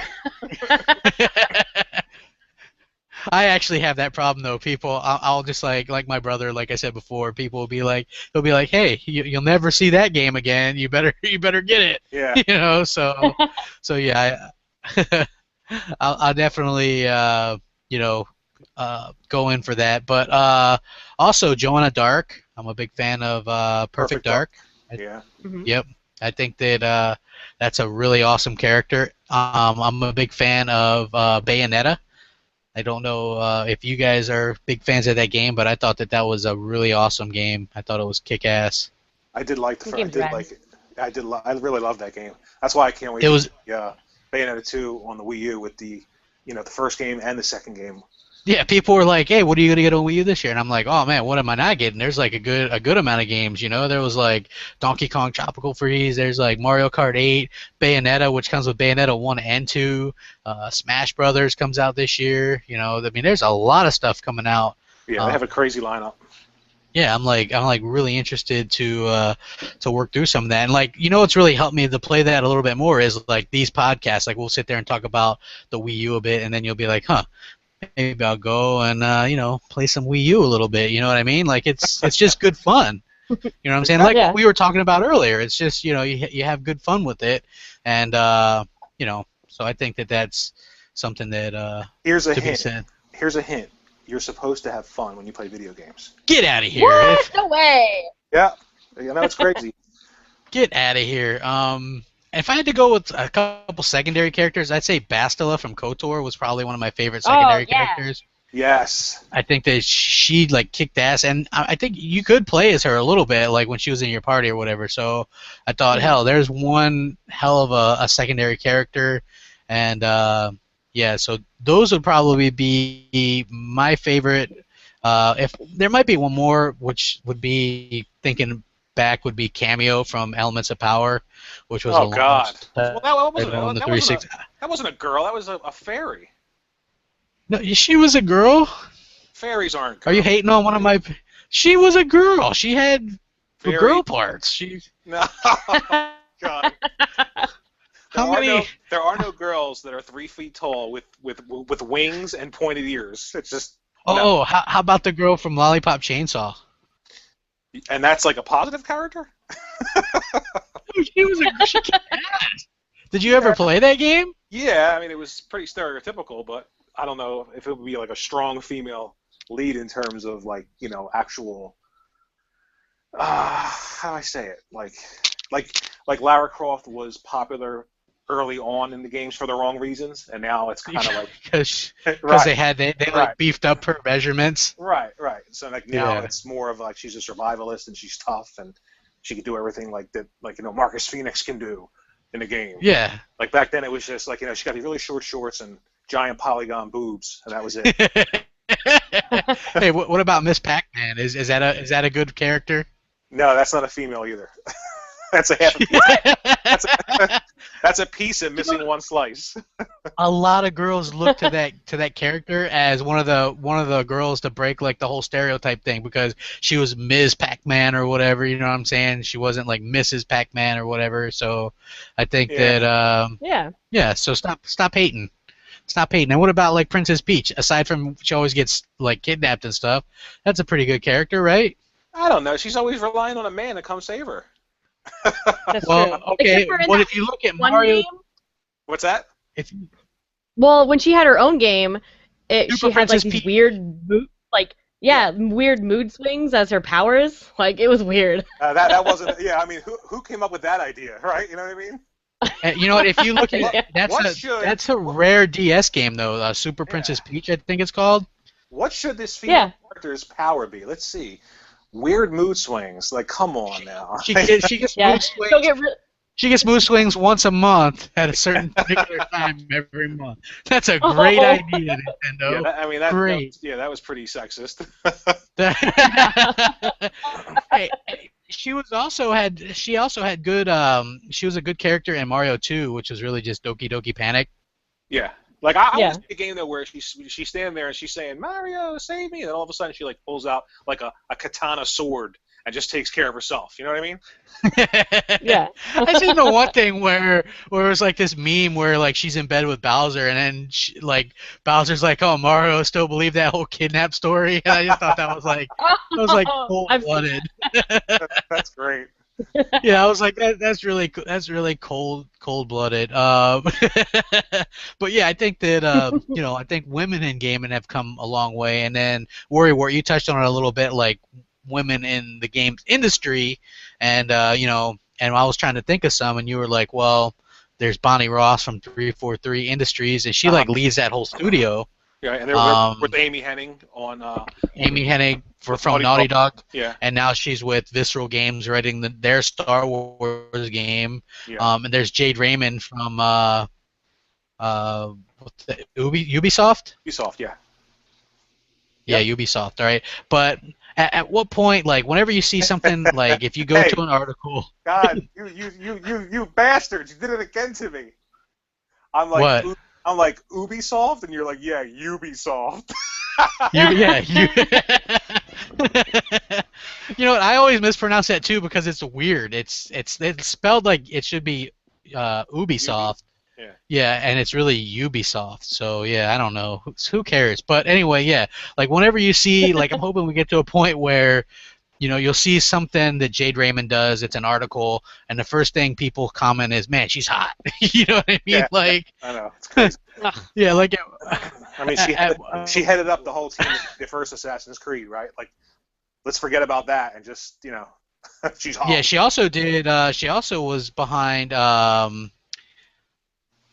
I actually have that problem though. People, I'll just like my brother, like I said before. People will be like, he'll be like, hey, you'll never see that game again. You better get it. Yeah. So yeah, I'll definitely go in for that. But also Joanna Dark. I'm a big fan of Perfect Dark. Yeah. Yep. I think that that's a really awesome character. I'm a big fan of Bayonetta. I don't know if you guys are big fans of that game, but I thought that was a really awesome game. I thought it was kick-ass. I did like it. I really love that game. That's why I can't wait It to was Bayonetta 2 on the Wii U with the the first game and the second game. Yeah, people were like, "Hey, what are you gonna get on Wii U this year?" And I'm like, "Oh man, what am I not getting?" There's like a good amount of games, you know. There was like Donkey Kong Tropical Freeze. There's like Mario Kart 8, Bayonetta, which comes with Bayonetta 1 and 2. Smash Brothers comes out this year. You know, I mean, there's a lot of stuff coming out. Yeah, they have a crazy lineup. Yeah, I'm like really interested to work through some of that. And like, you know, what's really helped me to play that a little bit more is like these podcasts. Like we'll sit there and talk about the Wii U a bit, and then you'll be like, "Huh, maybe I'll go and play some Wii U a little bit." You know what I mean? Like it's just good fun. You know what I'm saying? Like Yeah. what we were talking about earlier. It's just you have good fun with it, and so I think that's something that Here's a to be hint. said. Here's a hint. You're supposed to have fun when you play video games. Get out of here! What? No way. Yeah, it's crazy. Get out of here! If I had to go with a couple secondary characters, I'd say Bastila from KOTOR was probably one of my favorite secondary characters. Yes. I think that she like kicked ass, and I think you could play as her a little bit, like when she was in your party or whatever. So I thought, hell, there's one hell of a secondary character, and yeah, so those would probably be my favorite. If there might be one more, which would be thinking back would be Cameo from Elements of Power, which was Oh God. Well, Well, on the that 360. that wasn't a girl. That was a fairy. No, she was a girl. Fairies aren't girls. Are you hating on one of my? She was a girl. She had Fairy? girl parts. She. No. God. How many? There are no girls that are 3 feet tall with wings and pointed ears. It's just. Oh, No. how about the girl from Lollipop Chainsaw? And that's like a positive character? She was she kicked ass. Did you ever play that game? Yeah, I mean it was pretty stereotypical, but I don't know if it would be like a strong female lead in terms of like actual. How do I say it? Like Lara Croft was popular early on in the games for the wrong reasons, and now it's kind of like because right. they like Right. beefed up her measurements. Right. So like now Yeah. it's more of like she's a survivalist and she's tough and she can do everything like that, like Marcus Phoenix can do in the game. Yeah. Like back then it was just like she got these really short shorts and giant polygon boobs, and that was it. Hey, what about Miss Pac-Man? Is that a good character? No, that's not a female either. That's a half a piece. That's a piece and missing one slice. A lot of girls look to that character as one of the girls to break like the whole stereotype thing because she was Ms. Pac-Man or whatever. You know what I'm saying? She wasn't like Mrs. Pac-Man or whatever. So I think that yeah. So stop hating. Stop hating. And what about like Princess Peach? Aside from she always gets like kidnapped and stuff, that's a pretty good character, right? I don't know. She's always relying on a man to come save her. That's Well, true. okay. Except for in Well, that if you look at one Mario, game, What's that? well, when she had her own game, she had like Princess these Peach. weird weird mood swings as her powers. Like it was weird. That wasn't. Yeah, I mean, who came up with that idea, right? You know what I mean? You know what? If you look at Yeah. that's a rare DS game though. Super Princess Peach, I think it's called. What should this female character's power be? Let's see. Weird mood swings. Like, come on now. She gets Yeah. mood swings. She'll get She gets mood swings once a month at a certain particular time every month. That's a great idea, Nintendo. Yeah, great. That was pretty sexist. Hey, she also had good she was a good character in Mario 2, which was really just Doki Doki Panic. Yeah. Like I want to see a game though where she's standing there and she's saying, "Mario, save me," and then all of a sudden she like pulls out like a katana sword and just takes care of herself. You know what I mean? Yeah. I seen the one thing where it was like this meme where like she's in bed with Bowser and then Bowser's like, "Oh, Mario still believe that whole kidnap story," and I just thought that was like cold-blooded. That's great. Yeah, I was like, that's really cold-blooded. But yeah, I think that I think women in gaming have come a long way. And then Worrywart, you touched on it a little bit, like women in the games industry, and and I was trying to think of some, and you were like, well, there's Bonnie Ross from 343 Industries, and she like leads that whole studio. Yeah, and they're with Amy Hennig on. Amy Hennig from Naughty Dog. Yeah. And now she's with Visceral Games, writing their Star Wars game. Yeah. And there's Jade Raymond from Ubisoft. Ubisoft, yeah. Yeah, Ubisoft. All right, but at what point, like, whenever you see something, like, if you go to an article. God, you bastards! You did it again to me. I'm like, what? I'm like Ubisoft, and you're like, yeah, Ubisoft. You know what? I always mispronounce that too because it's weird. It's spelled like it should be Ubisoft. Yeah. Yeah, and it's really Ubisoft. So yeah, I don't know. Who cares? But anyway, yeah. Like whenever you see, like, I'm hoping we get to a point where, you know, you'll see something that Jade Raymond does. It's an article, and the first thing people comment is, "Man, she's hot." You know what I mean? Yeah, like, I know, it's crazy. Yeah, like. I mean, she headed up the whole team of the first Assassin's Creed, right? Like, let's forget about that and just, you know, she's hot. Yeah, she also did. She also was behind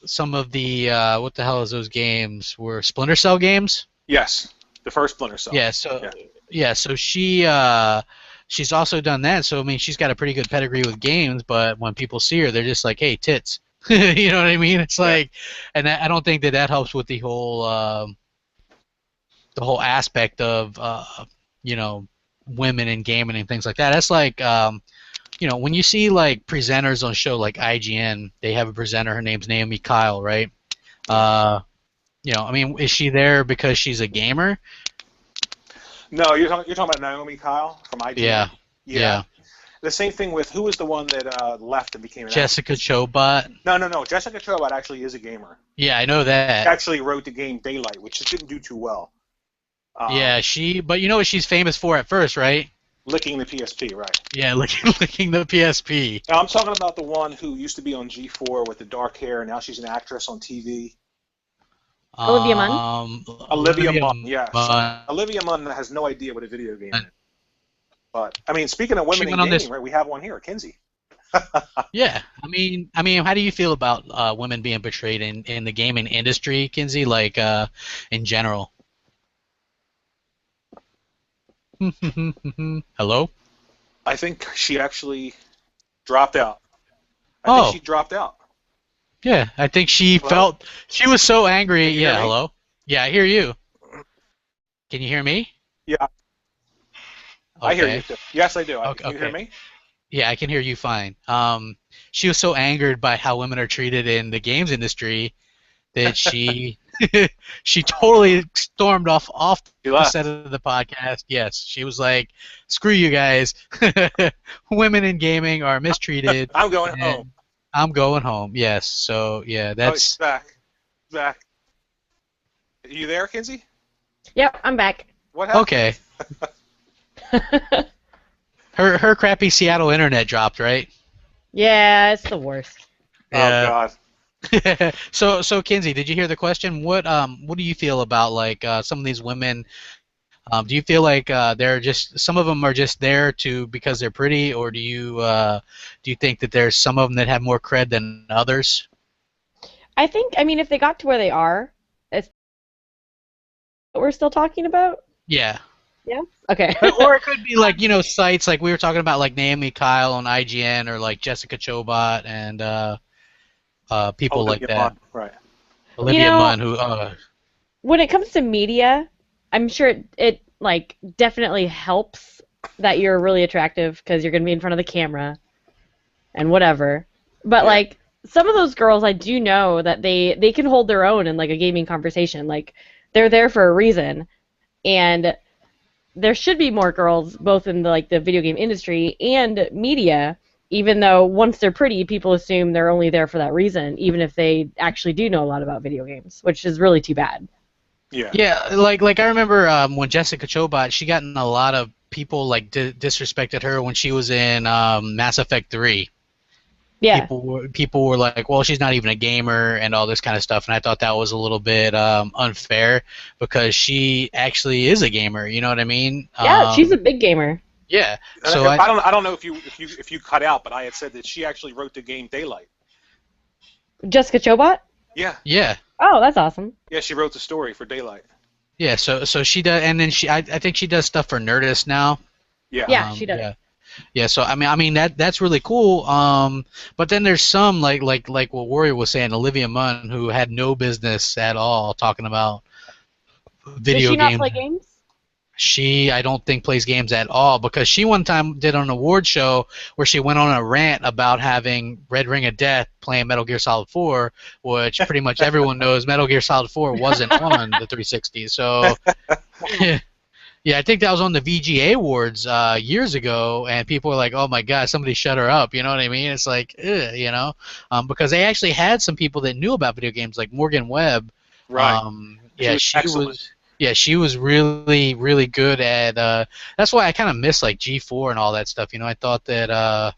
some of the what the hell is those games? Were Splinter Cell games? Yes, the first Splinter Cell. Yeah. So so she's also done that. So I mean, she's got a pretty good pedigree with games. But when people see her, they're just like, "Hey, tits." You know what I mean? It's like, and I don't think that helps with the whole aspect of you know, women in gaming and things like that. That's like you know, when you see like presenters on show like IGN, they have a presenter. Her name's Naomi Kyle, right? You know, I mean, is she there because she's a gamer? No, you're talking about Naomi Kyle from IGN. Yeah. The same thing with who was the one that left and became an Jessica Chobot. No. Jessica Chobot actually is a gamer. Yeah, I know that. She actually wrote the game Daylight, which didn't do too well. Yeah, but you know what she's famous for at first, right? Licking the PSP, right? Yeah, licking the PSP. Now, I'm talking about the one who used to be on G4 with the dark hair, and now she's an actress on TV. Olivia Munn? Olivia Munn, yes. Olivia Munn has no idea what a video game is. But, I mean, speaking of women in gaming, right, we have one here, Kinsey. Yeah, I mean, how do you feel about women being portrayed in the gaming industry, Kinsey, like in general? Hello? I think she actually dropped out. I think she dropped out. Yeah, I think she felt she was so angry. Yeah, hello? Yeah, I hear you. Can you hear me? Yeah. Okay. I hear you too. Yes, I do. Okay. Can you hear me? Yeah, I can hear you fine. She was so angered by how women are treated in the games industry that she she totally stormed off the set of the podcast. Yes, she was like, "Screw you guys! Women in gaming are mistreated." I'm going home. I'm going home. Yes. So yeah, that's back. Are you there, Kinsey? Yep, I'm back. What happened? Okay. Her crappy Seattle internet dropped, right? Yeah, it's the worst. Yeah. Oh God. So Kinsey, did you hear the question? What do you feel about like some of these women? Do you feel like they're just some of them are just there because they're pretty, or do you think that there's some of them that have more cred than others? I mean, if they got to where they are, it's what we're still talking about. Yeah. Yeah. Okay. Or it could be like, you know, sites like we were talking about, like Naomi Kyle on IGN, or like Jessica Chobot and people like that. Munn, right. Olivia Munn, who. When it comes to media, I'm sure it like definitely helps that you're really attractive because you're gonna be in front of the camera, and whatever. But like some of those girls, I do know that they can hold their own in like a gaming conversation. Like they're there for a reason, and there should be more girls both in the video game industry and media, even though once they're pretty, people assume they're only there for that reason, even if they actually do know a lot about video games, which is really too bad. Yeah. Yeah, like I remember when Jessica Chobot, she got in a lot of people like disrespected her when she was in Mass Effect 3. Yeah. People were like, well, she's not even a gamer and all this kind of stuff, and I thought that was a little bit unfair because she actually is a gamer. You know what I mean? Yeah, she's a big gamer. Yeah. So I don't know if you cut out, but I had said that she actually wrote the game Daylight. Jessica Chobot? Yeah. Yeah. Oh, that's awesome. Yeah, she wrote the story for Daylight. Yeah, so she does, and then I think she does stuff for Nerdist now. Yeah. Yeah, she does. Yeah. Yeah, so I mean that's really cool. But then there's some like what Warrior was saying, Olivia Munn, who had no business at all talking about Does video she not games. play games? She, I don't think, plays games at all, because she one time did an award show where she went on a rant about having Red Ring of Death playing Metal Gear Solid 4, which pretty much everyone knows Metal Gear Solid 4 wasn't on the 360. So, yeah, I think that was on the VGA Awards years ago, and people were like, "Oh my God, somebody shut her up!" You know what I mean? It's like, ugh, because they actually had some people that knew about video games, like Morgan Webb. Right. She Yeah, was she excellent. was. Yeah, she was really, really good at. That's why I kind of miss like G4 and all that stuff. I thought that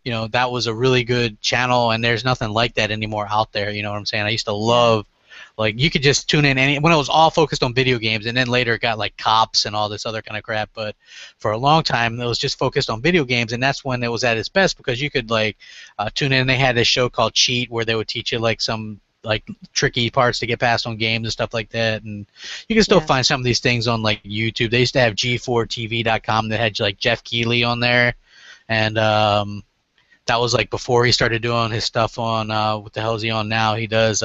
that was a really good channel, and there's nothing like that anymore out there. You know what I'm saying? I used to love, like, you could just tune in when it was all focused on video games, and then later it got like cops and all this other kind of crap. But for a long time, it was just focused on video games, and that's when it was at its best, because you could like tune in. They had this show called Cheat, where they would teach you like some like tricky parts to get past on games and stuff like that, and you can still find some of these things on like YouTube. They used to have G4TV.com that had like Jeff Keighley on there, and that was like before he started doing his stuff on what the hell is he on now? He does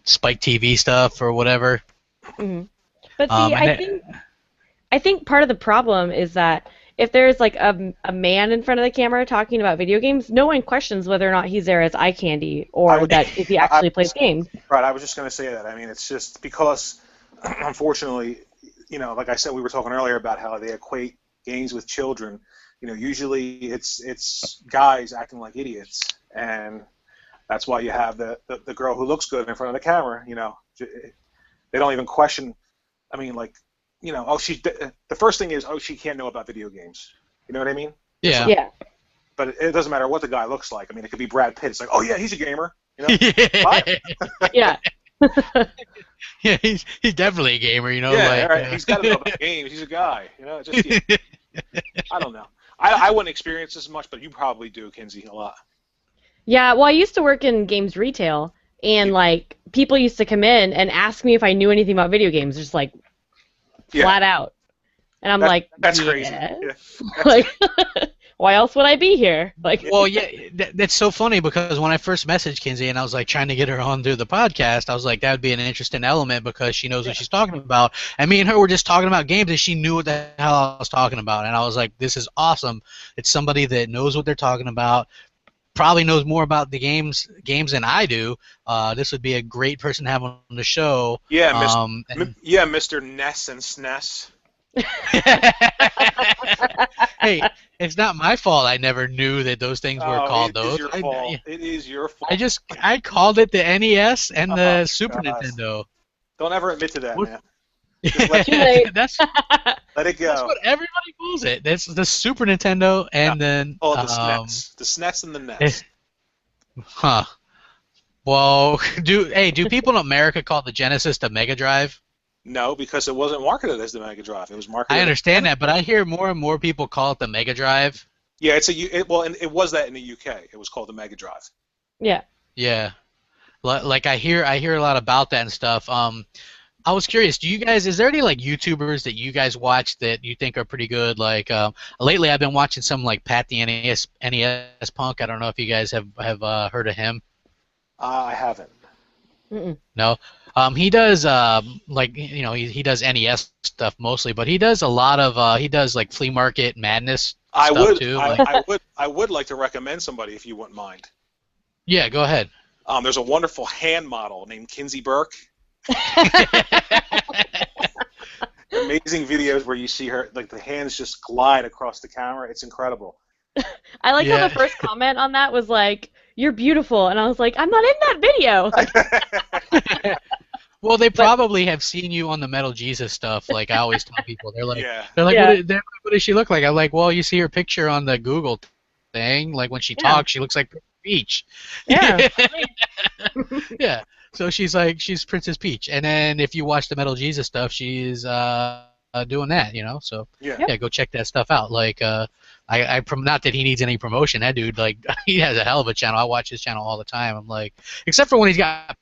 Spike TV stuff or whatever. Mm-hmm. But see, I think part of the problem is that if there's like a man in front of the camera talking about video games, no one questions whether or not he's there as eye candy or that if he actually plays games. Right. I was just going to say that. I mean, it's just because, unfortunately, like I said, we were talking earlier about how they equate games with children. Usually it's guys acting like idiots, and that's why you have the girl who looks good in front of the camera. They don't even question. I mean, like, the first thing is, she can't know about video games. You know what I mean? Yeah. Yeah. But it doesn't matter what the guy looks like. I mean, it could be Brad Pitt. It's like, oh yeah, he's a gamer. Yeah. Yeah, he's definitely a gamer. Yeah, like, right. He's got to know about games. He's a guy. I don't know. I wouldn't experience this much, but you probably do, Kinsey, a lot. Yeah, well, I used to work in games retail, and like people used to come in and ask me if I knew anything about video games, just like flat out. And I'm like, that's yes. crazy. Yeah. Like, why else would I be here? Like, well, yeah, that's so funny, because when I first messaged Kinsey and I was like trying to get her on through the podcast, I was like, that would be an interesting element, because she knows what she's talking about. And me and her were just talking about games, and she knew what the hell I was talking about. And I was like, this is awesome. It's somebody that knows what they're talking about, probably knows more about the games than I do. This would be a great person to have on the show. Yeah, Mr. Ness and SNES. Hey, it's not my fault I never knew that those things were called those. It is your fault. I called it the NES and the Super Nintendo. Don't ever admit to that, man. Let it go. That's what everybody calls it. That's the Super Nintendo, and then the SNES. The SNES and the NES. Huh. Well, do people in America call the Genesis the Mega Drive? No, because it wasn't marketed as the Mega Drive. It was marketed. I understand that, but I hear more and more people call it the Mega Drive. Yeah, it was that in the UK. It was called the Mega Drive. Yeah. Yeah. Like I hear a lot about that and stuff. I was curious, is there any like YouTubers that you guys watch that you think are pretty good? Like lately I've been watching some like Pat the NES Punk. I don't know if you guys have heard of him. I haven't. Mm-mm. No. He does he does NES stuff mostly, but he does a lot of he does like flea market madness stuff too. I would like to recommend somebody if you wouldn't mind. Yeah, go ahead. There's a wonderful hand model named Kinsey Burke. Amazing videos where you see her, like, the hands just glide across the camera. It's incredible. I like how the first comment on that was like, "You're beautiful," and I was like, "I'm not in that video." Well, they probably have seen you on the Metal Jesus stuff. Like I always tell people, they're like, what does she look like? I'm like, well, you see her picture on the Google thing. Like when she talks, she looks like Peach. Yeah. Yeah. So she's Princess Peach, and then if you watch the Metal Jesus stuff, she's doing that, So go check that stuff out. Like not that he needs any promotion. That dude, like, he has a hell of a channel. I watch his channel all the time. I'm like, except for when he's got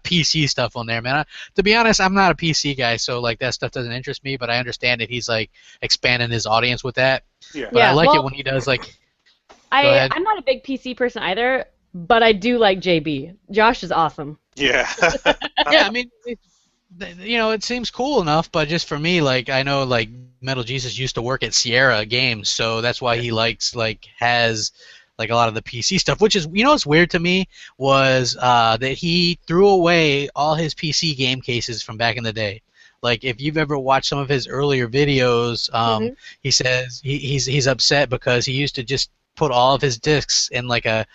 PC stuff on there, man. To be honest, I'm not a PC guy, so like that stuff doesn't interest me. But I understand that he's like expanding his audience with that. Yeah. But I Yeah, like it well, when he does like. Go ahead. I'm not a big PC person either, but I do like JB. Josh is awesome. Yeah. Yeah, I mean, it seems cool enough, but just for me, like I know like Metal Jesus used to work at Sierra Games, so that's why he has like a lot of the PC stuff. Which is, what's weird to me was that he threw away all his PC game cases from back in the day. Like if you've ever watched some of his earlier videos, he says he's upset because he used to just put all of his discs in like a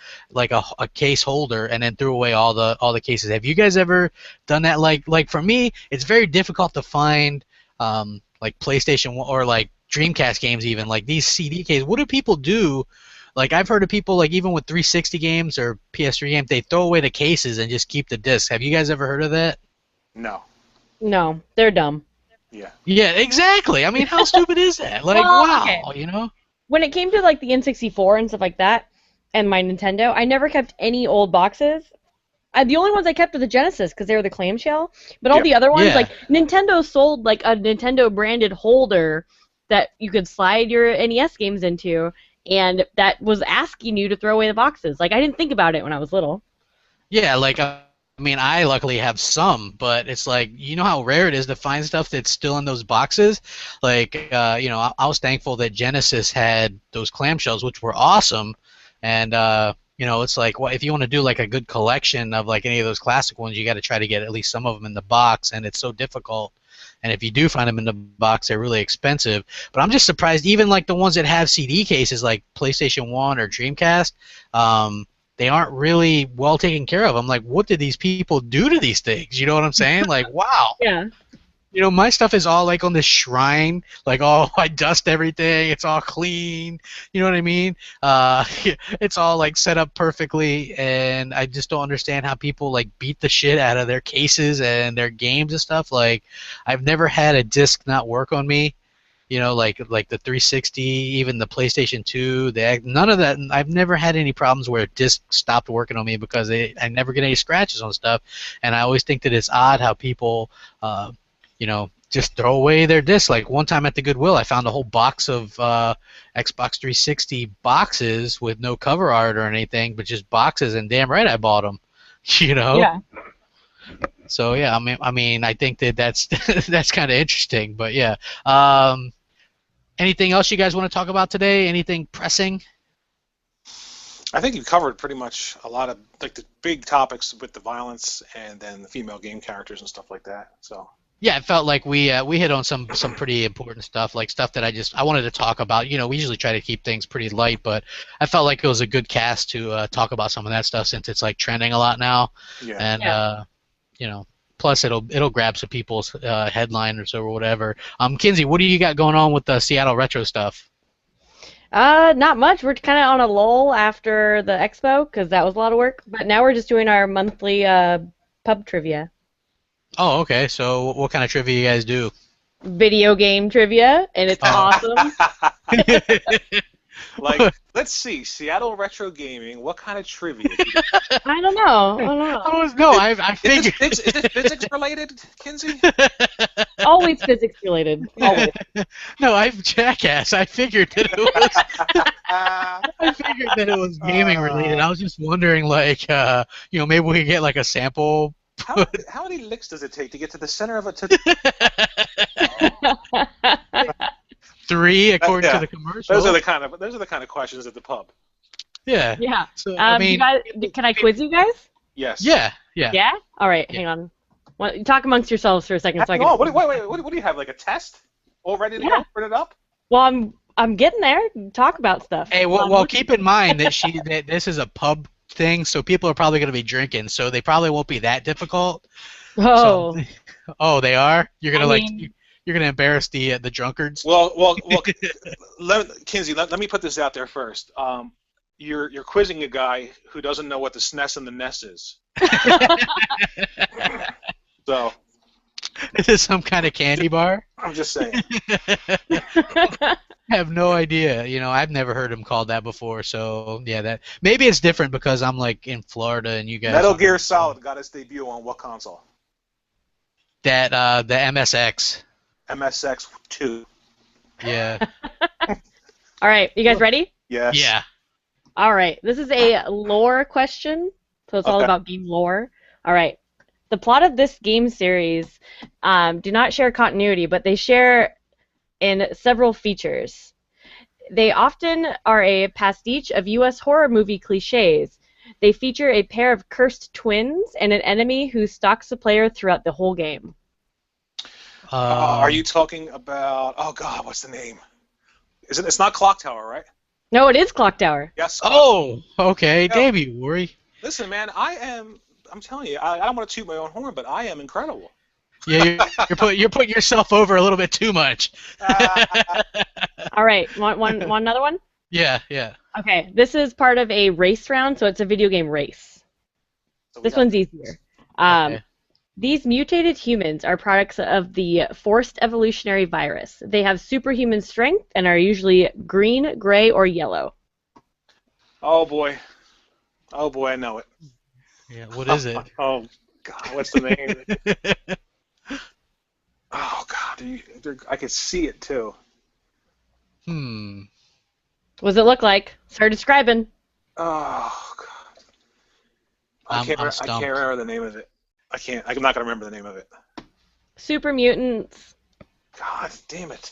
case holder and then threw away all the cases. Have you guys ever done that? Like for me, it's very difficult to find like PlayStation or like Dreamcast games, even like these CD cases. What do people do? Like I've heard of people like even with 360 games or PS3 games, they throw away the cases and just keep the discs. Have you guys ever heard of that? No. No, they're dumb. Yeah. Yeah, exactly. I mean, how stupid is that? Like, Well, wow, okay. When it came to like the N64 and stuff like that, and my Nintendo, I never kept any old boxes. The only ones I kept were the Genesis because they were the clamshell. But all the other ones, like Nintendo sold like a Nintendo branded holder that you could slide your NES games into, and that was asking you to throw away the boxes. Like I didn't think about it when I was little. Yeah, like I mean, I luckily have some, but it's like, how rare it is to find stuff that's still in those boxes. Like, I was thankful that Genesis had those clamshells, which were awesome. And, it's like, well, if you want to do like a good collection of like any of those classic ones, you got to try to get at least some of them in the box, and it's so difficult. And if you do find them in the box, they're really expensive. But I'm just surprised, even like the ones that have CD cases, like PlayStation 1 or Dreamcast, they aren't really well taken care of. I'm like, what did these people do to these things? You know what I'm saying? Like, wow. Yeah. My stuff is all like on this shrine. Like, I dust everything. It's all clean. You know what I mean? It's all like set up perfectly, and I just don't understand how people like beat the shit out of their cases and their games and stuff. Like, I've never had a disc not work on me. Like the 360, even the PlayStation 2, none of that. I've never had any problems where a disc stopped working on me because I never get any scratches on stuff. And I always think that it's odd how people, just throw away their discs. Like one time at the Goodwill, I found a whole box of Xbox 360 boxes with no cover art or anything, but just boxes, and damn right I bought them. Yeah. So yeah, I mean, I think that's that's kind of interesting, but yeah. Anything else you guys want to talk about today? Anything pressing? I think you covered pretty much a lot of like the big topics with the violence and then the female game characters and stuff like that. So. Yeah, it felt like we hit on some pretty important stuff, like stuff that I wanted to talk about. We usually try to keep things pretty light, but I felt like it was a good cast to talk about some of that stuff since it's like trending a lot now. Yeah. And plus it'll grab some people's headliners or whatever. Kinsey, what do you got going on with the Seattle retro stuff? Not much. We're kind of on a lull after the expo because that was a lot of work. But now we're just doing our monthly pub trivia. Oh, okay. So what kind of trivia you guys do? Video game trivia, and it's awesome. Like, let's see, Seattle Retro Gaming, what kind of trivia? I don't know. I figured. Is it physics related, Kinsey? Always physics related. Always. No, I'm jackass. I figured that it was. I figured that it was gaming related. I was just wondering, like, maybe we could get like a sample. How many licks does it take to get to the center of a? 3, according to the commercial. Those are the kind of questions at the pub. Yeah. Yeah. So, I mean, can I quiz you guys? Yes. Yeah. Yeah. All right. Yeah. Hang on. Talk amongst yourselves for a second. So I can... Oh, what do you have? Like a test? All ready to go? Print it up? Well, I'm getting there. Talk about stuff. Hey, well, keep in mind that this is a pub thing, so people are probably going to be drinking, so they probably won't be that difficult. Oh. Oh, they are? You're gonna you're gonna embarrass the drunkards. Well, Kinsey, let me put this out there first. You're quizzing a guy who doesn't know what the SNES and the NES is. So. Is this some kind of candy bar? I'm just saying. have no idea. You know, I've never heard him called that before. So yeah, that maybe it's different because I'm like in Florida and you guys. Metal Gear Solid got its debut on what console? That the MSX. MSX2. Yeah. All right, you guys ready? Yes. Yeah. All right, this is a lore question, so it's all Okay. about game lore. All right, the plot of this game series do not share continuity, but they share in several features. They often are a pastiche of U.S. horror movie cliches. They feature a pair of cursed twins and an enemy who stalks the player throughout the whole game. Are you talking about? Oh God, what's the name? Is it? It's not Clock Tower, right? No, it is Clock Tower. Yes. Oh, okay. Yeah. Damn you, Worry. Listen, man, I'm telling you, I don't want to toot my own horn, but I am incredible. Yeah, you're putting yourself over a little bit too much. All right, want another one? Yeah. Okay, this is part of a race round, so it's a video game race. So we This got- one's easier. Okay. These mutated humans are products of the forced evolutionary virus. They have superhuman strength and are usually green, gray, or yellow. Oh boy, I know it. Yeah. What is it? Oh God, what's the name? Oh God, I could see it too. Hmm. What does it look like? Start describing. Oh God, I I'm can't stumped. remember the name of it. I'm not gonna remember the name of it. Super mutants. God damn it.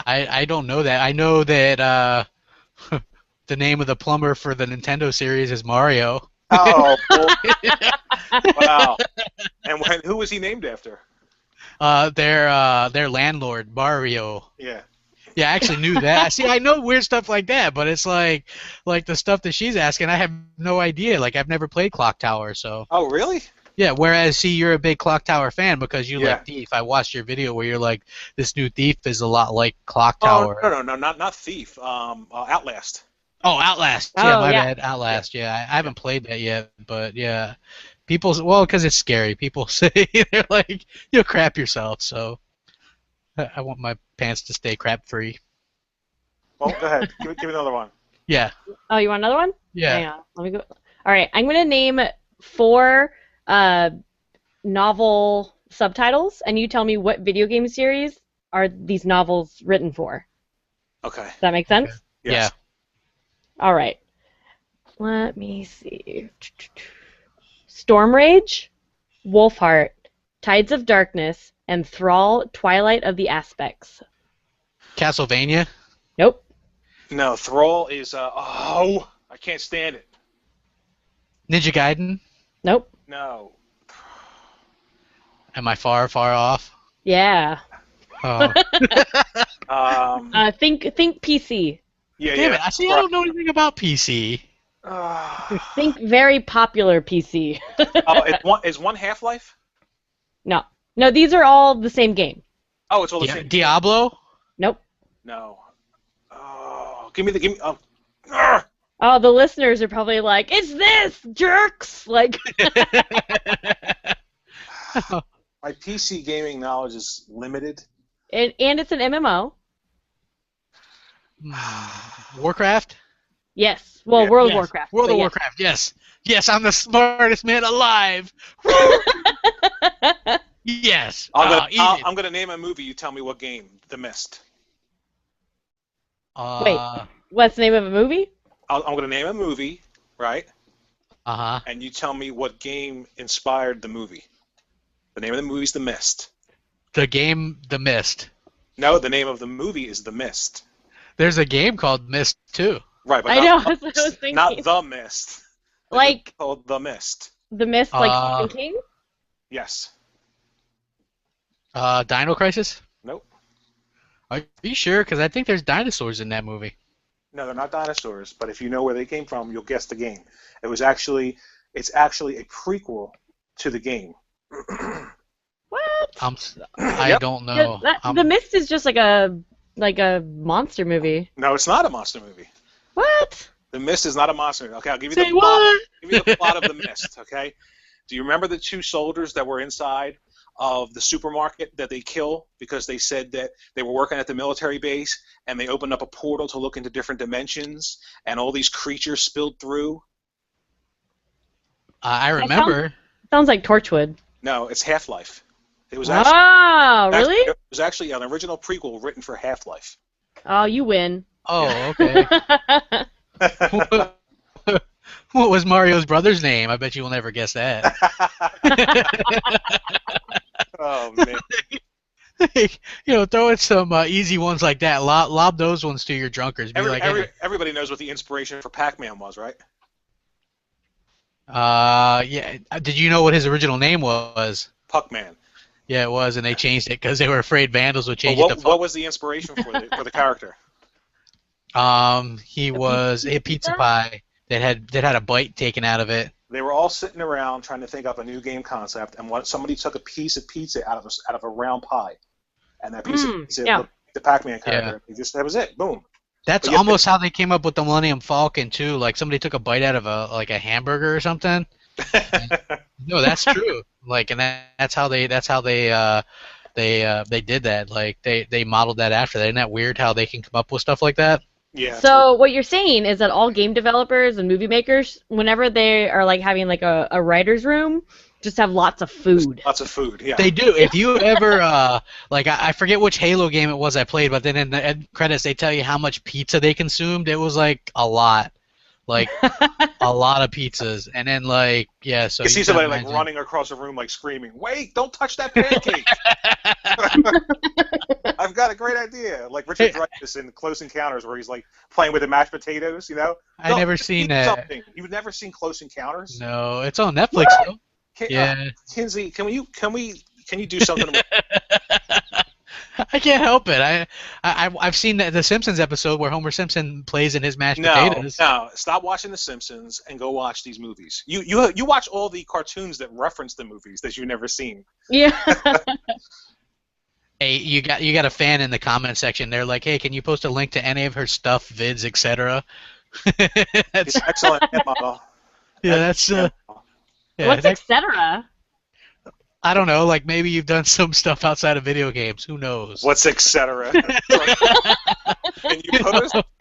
I don't know that. I know that the name of the plumber for the Nintendo series is Mario. Oh boy. Wow. And who was he named after? Their landlord Mario. Yeah. Yeah, I actually knew that. See, I know weird stuff like that, but it's like the stuff that she's asking, I have no idea. Like I've never played Clock Tower, so. Oh really? Yeah, whereas, see, you're a big Clock Tower fan because you Yeah. like Thief. I watched your video where you're like, this new Thief is a lot like Clock Oh Tower. no, not Thief. Outlast. Oh, Outlast. Oh, Yeah, my yeah. bad. Outlast. Yeah, I haven't played that yet, but yeah. Well, because it's scary. People say, they're like, you'll crap yourself, so I want my pants to stay crap-free. Well, go ahead. Give me another one. Yeah. Oh, you want another one? Yeah. Hang on. Let me go. All right, I'm going to name 4 novel subtitles, and you tell me what video game series are these novels written for. Okay. Does that make sense? Okay. Yes. All right. Let me see. Storm Rage, Wolfheart, Tides of Darkness, and Thrall, Twilight of the Aspects. Castlevania. Nope. No, Thrall is I can't stand it. Ninja Gaiden. Nope. No. Am I far off? Yeah. Oh. Think PC. Yeah, Damn yeah. it. I see. I don't know anything about PC. Think very popular PC. Is one Half-Life? No. No, these are all the same game. Oh, it's all the same. Diablo. Nope. No. Oh, give me. Arrgh! Oh, the listeners are probably like, it's this, jerks! Like, My PC gaming knowledge is limited. and it's an MMO. Warcraft. Yes. Well, Yeah. World of Yes. Warcraft. World but of yes. Warcraft. Yes. Yes, I'm the smartest man alive. Yes. Eat it. I'm gonna name a movie. You tell me what game. The Mist. Wait. What's the name of a movie? I'm gonna name a movie, right? Uh-huh. And you tell me what game inspired the movie. The name of the movie is The Mist. The game The Mist. No, the name of the movie is The Mist. There's a game called Mist too. Right, but I know, not, that's what I was thinking. not The Mist. The Like- movie called The Mist. The Mist, like Stephen King? Yes. Dino Crisis. Nope. Are you sure? Because I think there's dinosaurs in that movie. No, they're not dinosaurs. But if you know where they came from, you'll guess the game. It's actually a prequel to the game. What? I Yep. don't know. The Mist is just like a monster movie. No, it's not a monster movie. What? The Mist is not a monster movie. Okay, I'll give you Say the plot. what? Give me the plot of The Mist. Okay. Do you remember the 2 soldiers that were inside of the supermarket that they kill because they said that they were working at the military base and they opened up a portal to look into different dimensions and all these creatures spilled through? I remember. Sounds like Torchwood. No, it's Half-Life. It was Really? it was actually an original prequel written for Half-Life. Oh, you win. Oh, okay. What was Mario's brother's name? I bet you will never guess that. Oh, man. Throw in some easy ones like that. Lob those ones to your drunkers. Be Everybody knows what the inspiration for Pac-Man was, right? Yeah. Did you know what his original name was? Puckman. Yeah, it was, and they changed it because they were afraid vandals would change it to Fuck. What was the inspiration for the character? He was a pizza pie that had a bite taken out of it. They were all sitting around trying to think up a new game concept, and somebody took a piece of pizza out of a round pie, and that piece of pizza looked like the Pac-Man character. Yeah. That was it. Boom. That's almost how they came up with the Millennium Falcon too. Like somebody took a bite out of a hamburger or something. No, that's true. Like, and that's how they did that. Like they modeled that after that. Isn't that weird how they can come up with stuff like that? Yeah. So what you're saying is that all game developers and movie makers, whenever they are like having like a writer's room, just have lots of food. Lots of food, yeah. They do. If you ever, I forget which Halo game it was I played, but then in the end credits they tell you how much pizza they consumed. It was like a lot. Like a lot of pizzas. And then like, yeah, so you see somebody like running across the room like screaming, "Wait, don't touch that pancake." I've got a great idea. Like Richard Dreyfuss in Close Encounters where he's like playing with the mashed potatoes, I never seen that. Something. You've never seen Close Encounters? No, it's on Netflix though. Yeah. Kinsey, can you do something? I can't help it. I've seen the Simpsons episode where Homer Simpson plays in his mashed potatoes. No, stop watching The Simpsons and go watch these movies. You watch all the cartoons that reference the movies that you've never seen. Yeah. Hey, you got a fan in the comment section. They're like, hey, can you post a link to any of her stuff, vids, etc.? That's excellent model. Yeah, that's. Yeah, what's etc.? I don't know. Like maybe you've done some stuff outside of video games. Who knows? What's etc. And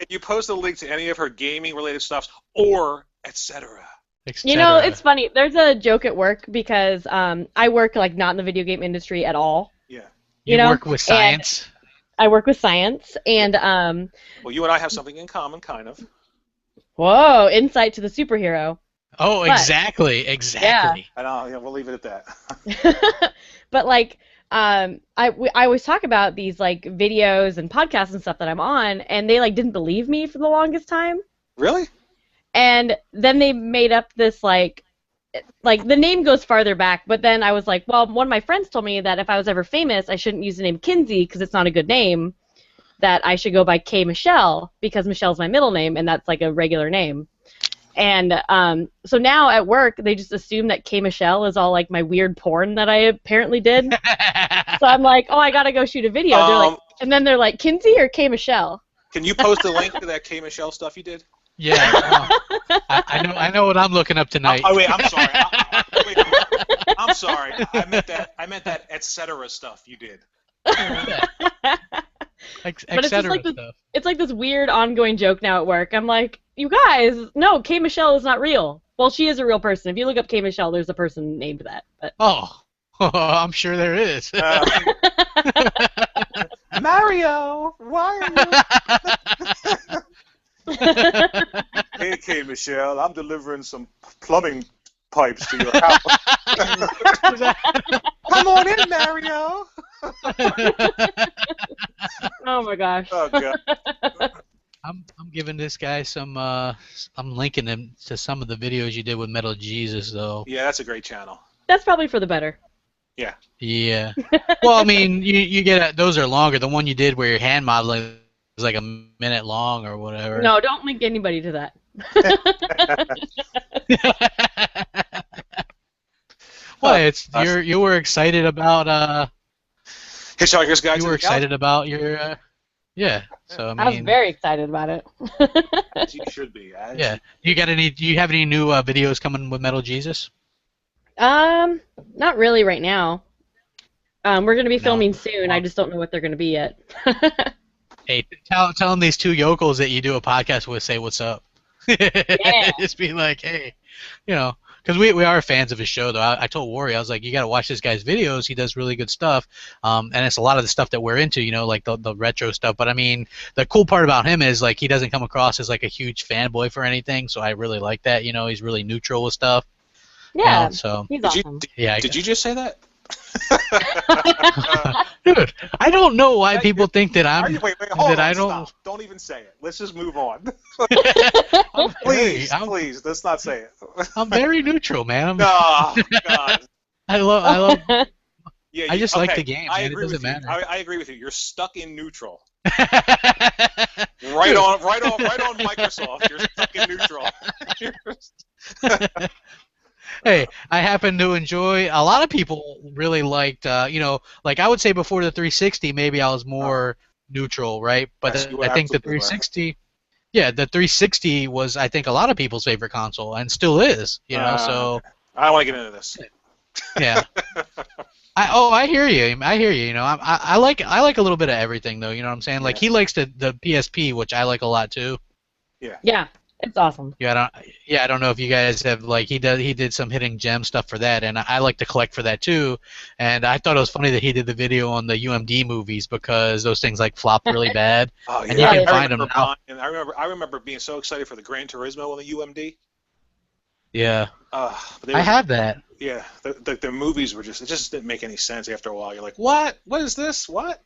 you post a link to any of her gaming related stuff or etc. It's funny. There's a joke at work because I work like not in the video game industry at all. Yeah. You work with science. I work with science, and well, you and I have something in common, kind of. Whoa! Insight to the superhero. Oh, but, exactly. Yeah. I know. Yeah, we'll leave it at that. But like, I always talk about these like videos and podcasts and stuff that I'm on, and they like didn't believe me for the longest time. Really? And then they made up this like the name goes farther back, but then I was like, well, one of my friends told me that if I was ever famous, I shouldn't use the name Kinsey because it's not a good name. That I should go by K Michelle because Michelle's my middle name, and that's like a regular name. And so now at work, they just assume that K Michelle is all like my weird porn that I apparently did. So I'm like, oh, I gotta go shoot a video. They're like, and then they're like, Kinsey or K Michelle? Can you post a link to that K Michelle stuff you did? Yeah, I know what I'm looking up tonight. Oh wait, I'm sorry. I'm sorry. I meant that etc. stuff you did. But it's just like it's like this weird ongoing joke now at work. I'm like, you guys, no, K Michelle is not real. Well, she is a real person. If you look up K Michelle, there's a person named that. But. Oh, I'm sure there is. Mario, why are you? Hey, K Michelle, I'm delivering some plumbing pipes to your house. Come on in, Mario. Oh my gosh. Oh god. I'm giving this guy some. I'm linking him to some of the videos you did with Metal Jesus, though. Yeah, that's a great channel. That's probably for the better. Yeah. Yeah. Well, I mean, you get those are longer. The one you did where you're hand modeling is like a minute long or whatever. No, don't link anybody to that. What? You were excited about Hitchhiker's Guide to the Galaxy. You were excited about your yeah. So I mean, I was very excited about it. As you should be. Yeah. Do you have any new videos coming with Metal Jesus? Not really right now. We're going to be No. filming soon. I just don't know what they're going to be yet. Hey, tell them these two yokels that you do a podcast with say what's up. Yeah. Just be like, hey, because we are fans of his show, though. I told Wari, I was like, you got to watch this guy's videos. He does really good stuff. And it's a lot of the stuff that we're into, like the retro stuff. But I mean, the cool part about him is like he doesn't come across as like a huge fanboy for anything. So I really like that. He's really neutral with stuff. Yeah. So He's Did you awesome. did you just say that? dude, I don't know why people think that I'm. Wait, hold on, I don't. stop. Don't even say it. Let's just move on. I'm Please, very, please, let's not say it. I'm very neutral, man. Oh, God. I love. Yeah, I just like okay, the game, I man. It agree doesn't with you. matter. I agree with you. You're stuck in neutral. Right Right on Microsoft. You're stuck in neutral. Hey, I happen to enjoy. A lot of people really liked. Like I would say before the 360, maybe I was more neutral, right? But Yes, you I think the absolutely were. 360. Yeah, the 360 was, I think, a lot of people's favorite console, and still is. So I don't want to get into this. yeah. I hear you. I hear you. I like a little bit of everything, though. You know what I'm saying? Like Yeah. he likes the PSP, which I like a lot too. Yeah, it's awesome. Yeah, I don't know if you guys have like he did some hidden gem stuff for that, and I like to collect for that too. And I thought it was funny that he did the video on the UMD movies because those things like flopped really bad. Oh yeah, And you can I find them now. And I remember being so excited for the Gran Turismo on the UMD. Yeah, But they I were- have that. Yeah, the movies were it just didn't make any sense after a while. You're like, what? What is this? What?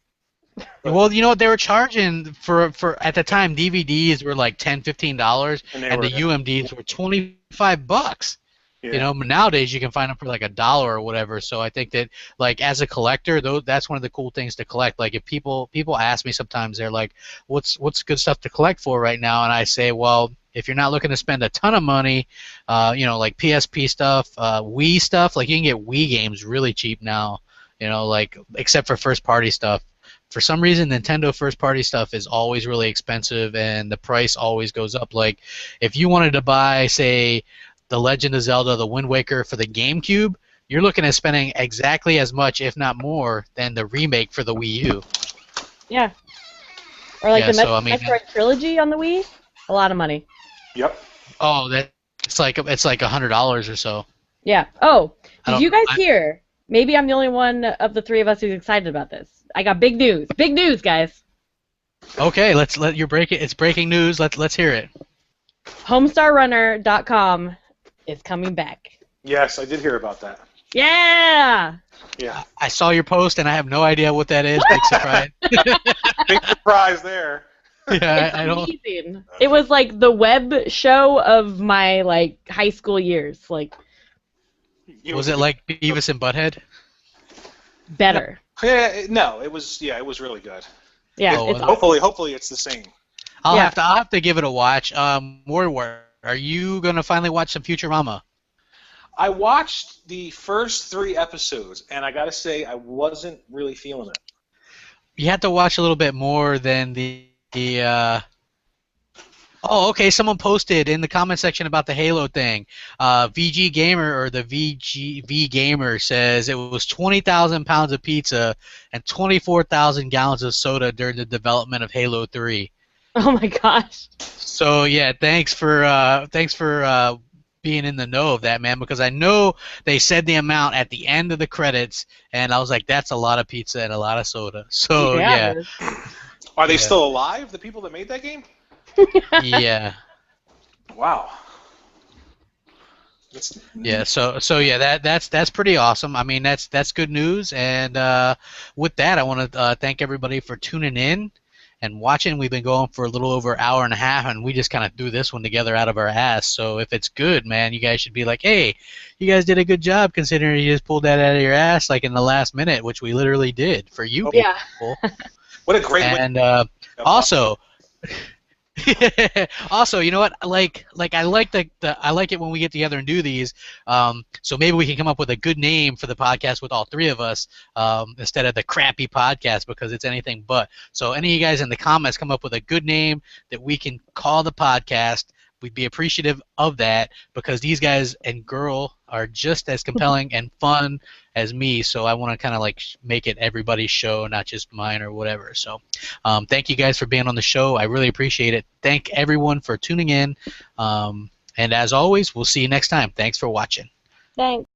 Well, what they were charging for at the time DVDs were like $10-15, And and the UMDs were $25. Yeah. But nowadays you can find them for like $1 or whatever. So I think that like as a collector, though, that's one of the cool things to collect. Like if people ask me sometimes, they're like, "What's good stuff to collect for right now?" And I say, well, if you're not looking to spend a ton of money, like PSP stuff, Wii stuff, like you can get Wii games really cheap now. Like except for first party stuff. For some reason, Nintendo first party stuff is always really expensive, and the price always goes up. Like if you wanted to buy, say, The Legend of Zelda: The Wind Waker for the GameCube, you're looking at spending exactly as much, if not more, than the remake for the Wii U. Yeah. Or like Yeah, the so, I mean- Metroid trilogy on the Wii. A lot of money. Yep. Oh, it's like $100 or so. Yeah. Oh, I did don't- you guys hear? Maybe I'm the only one of the three of us who's excited about this. I got big news. Big news, guys. Okay, let's let you break it. It's breaking news. Let's hear it. HomestarRunner.com is coming back. Yes, I did hear about that. Yeah. Yeah. I saw your post, and I have no idea what that is. Big surprise. Big surprise there. Yeah, It's I don't. amazing. It was like the web show of my like high school years. Like Was it like Beavis and Butthead? better. Yeah, no, it was really good. Yeah. Oh, It's well, awesome. Hopefully it's the same. I'll Yeah. have to give it a watch. More. Are you gonna finally watch some Futurama? I watched the first 3 episodes, and I gotta say I wasn't really feeling it. You have to watch a little bit more than Oh, okay. Someone posted in the comment section about the Halo thing. VG Gamer or the V Gamer says it was 20,000 pounds of pizza and 24,000 gallons of soda during the development of Halo 3. Oh my gosh. So yeah, thanks for being in the know of that, man, because I know they said the amount at the end of the credits, and I was like, that's a lot of pizza and a lot of soda. So yeah. Are they Yeah. still alive, the people that made that game? Yeah. Wow. Yeah, so yeah, that's pretty awesome. I mean, that's good news. And with that, I want to thank everybody for tuning in and watching. We've been going for a little over an hour and a half, and we just kind of threw this one together out of our ass. So if it's good, man, you guys should be like, hey, you guys did a good job considering you just pulled that out of your ass like in the last minute, which we literally did for you people. Yeah. What a great way. And also. Also, you know what? I like I like it when we get together and do these. So maybe we can come up with a good name for the podcast with all 3 of us instead of the crappy podcast because it's anything but. So any of you guys in the comments come up with a good name that we can call the podcast. We'd be appreciative of that because these guys and girl are just as compelling and fun as me. So I want to kind of like make it everybody's show, not just mine or whatever. So thank you guys for being on the show. I really appreciate it. Thank everyone for tuning in. And as always, we'll see you next time. Thanks for watching. Thanks.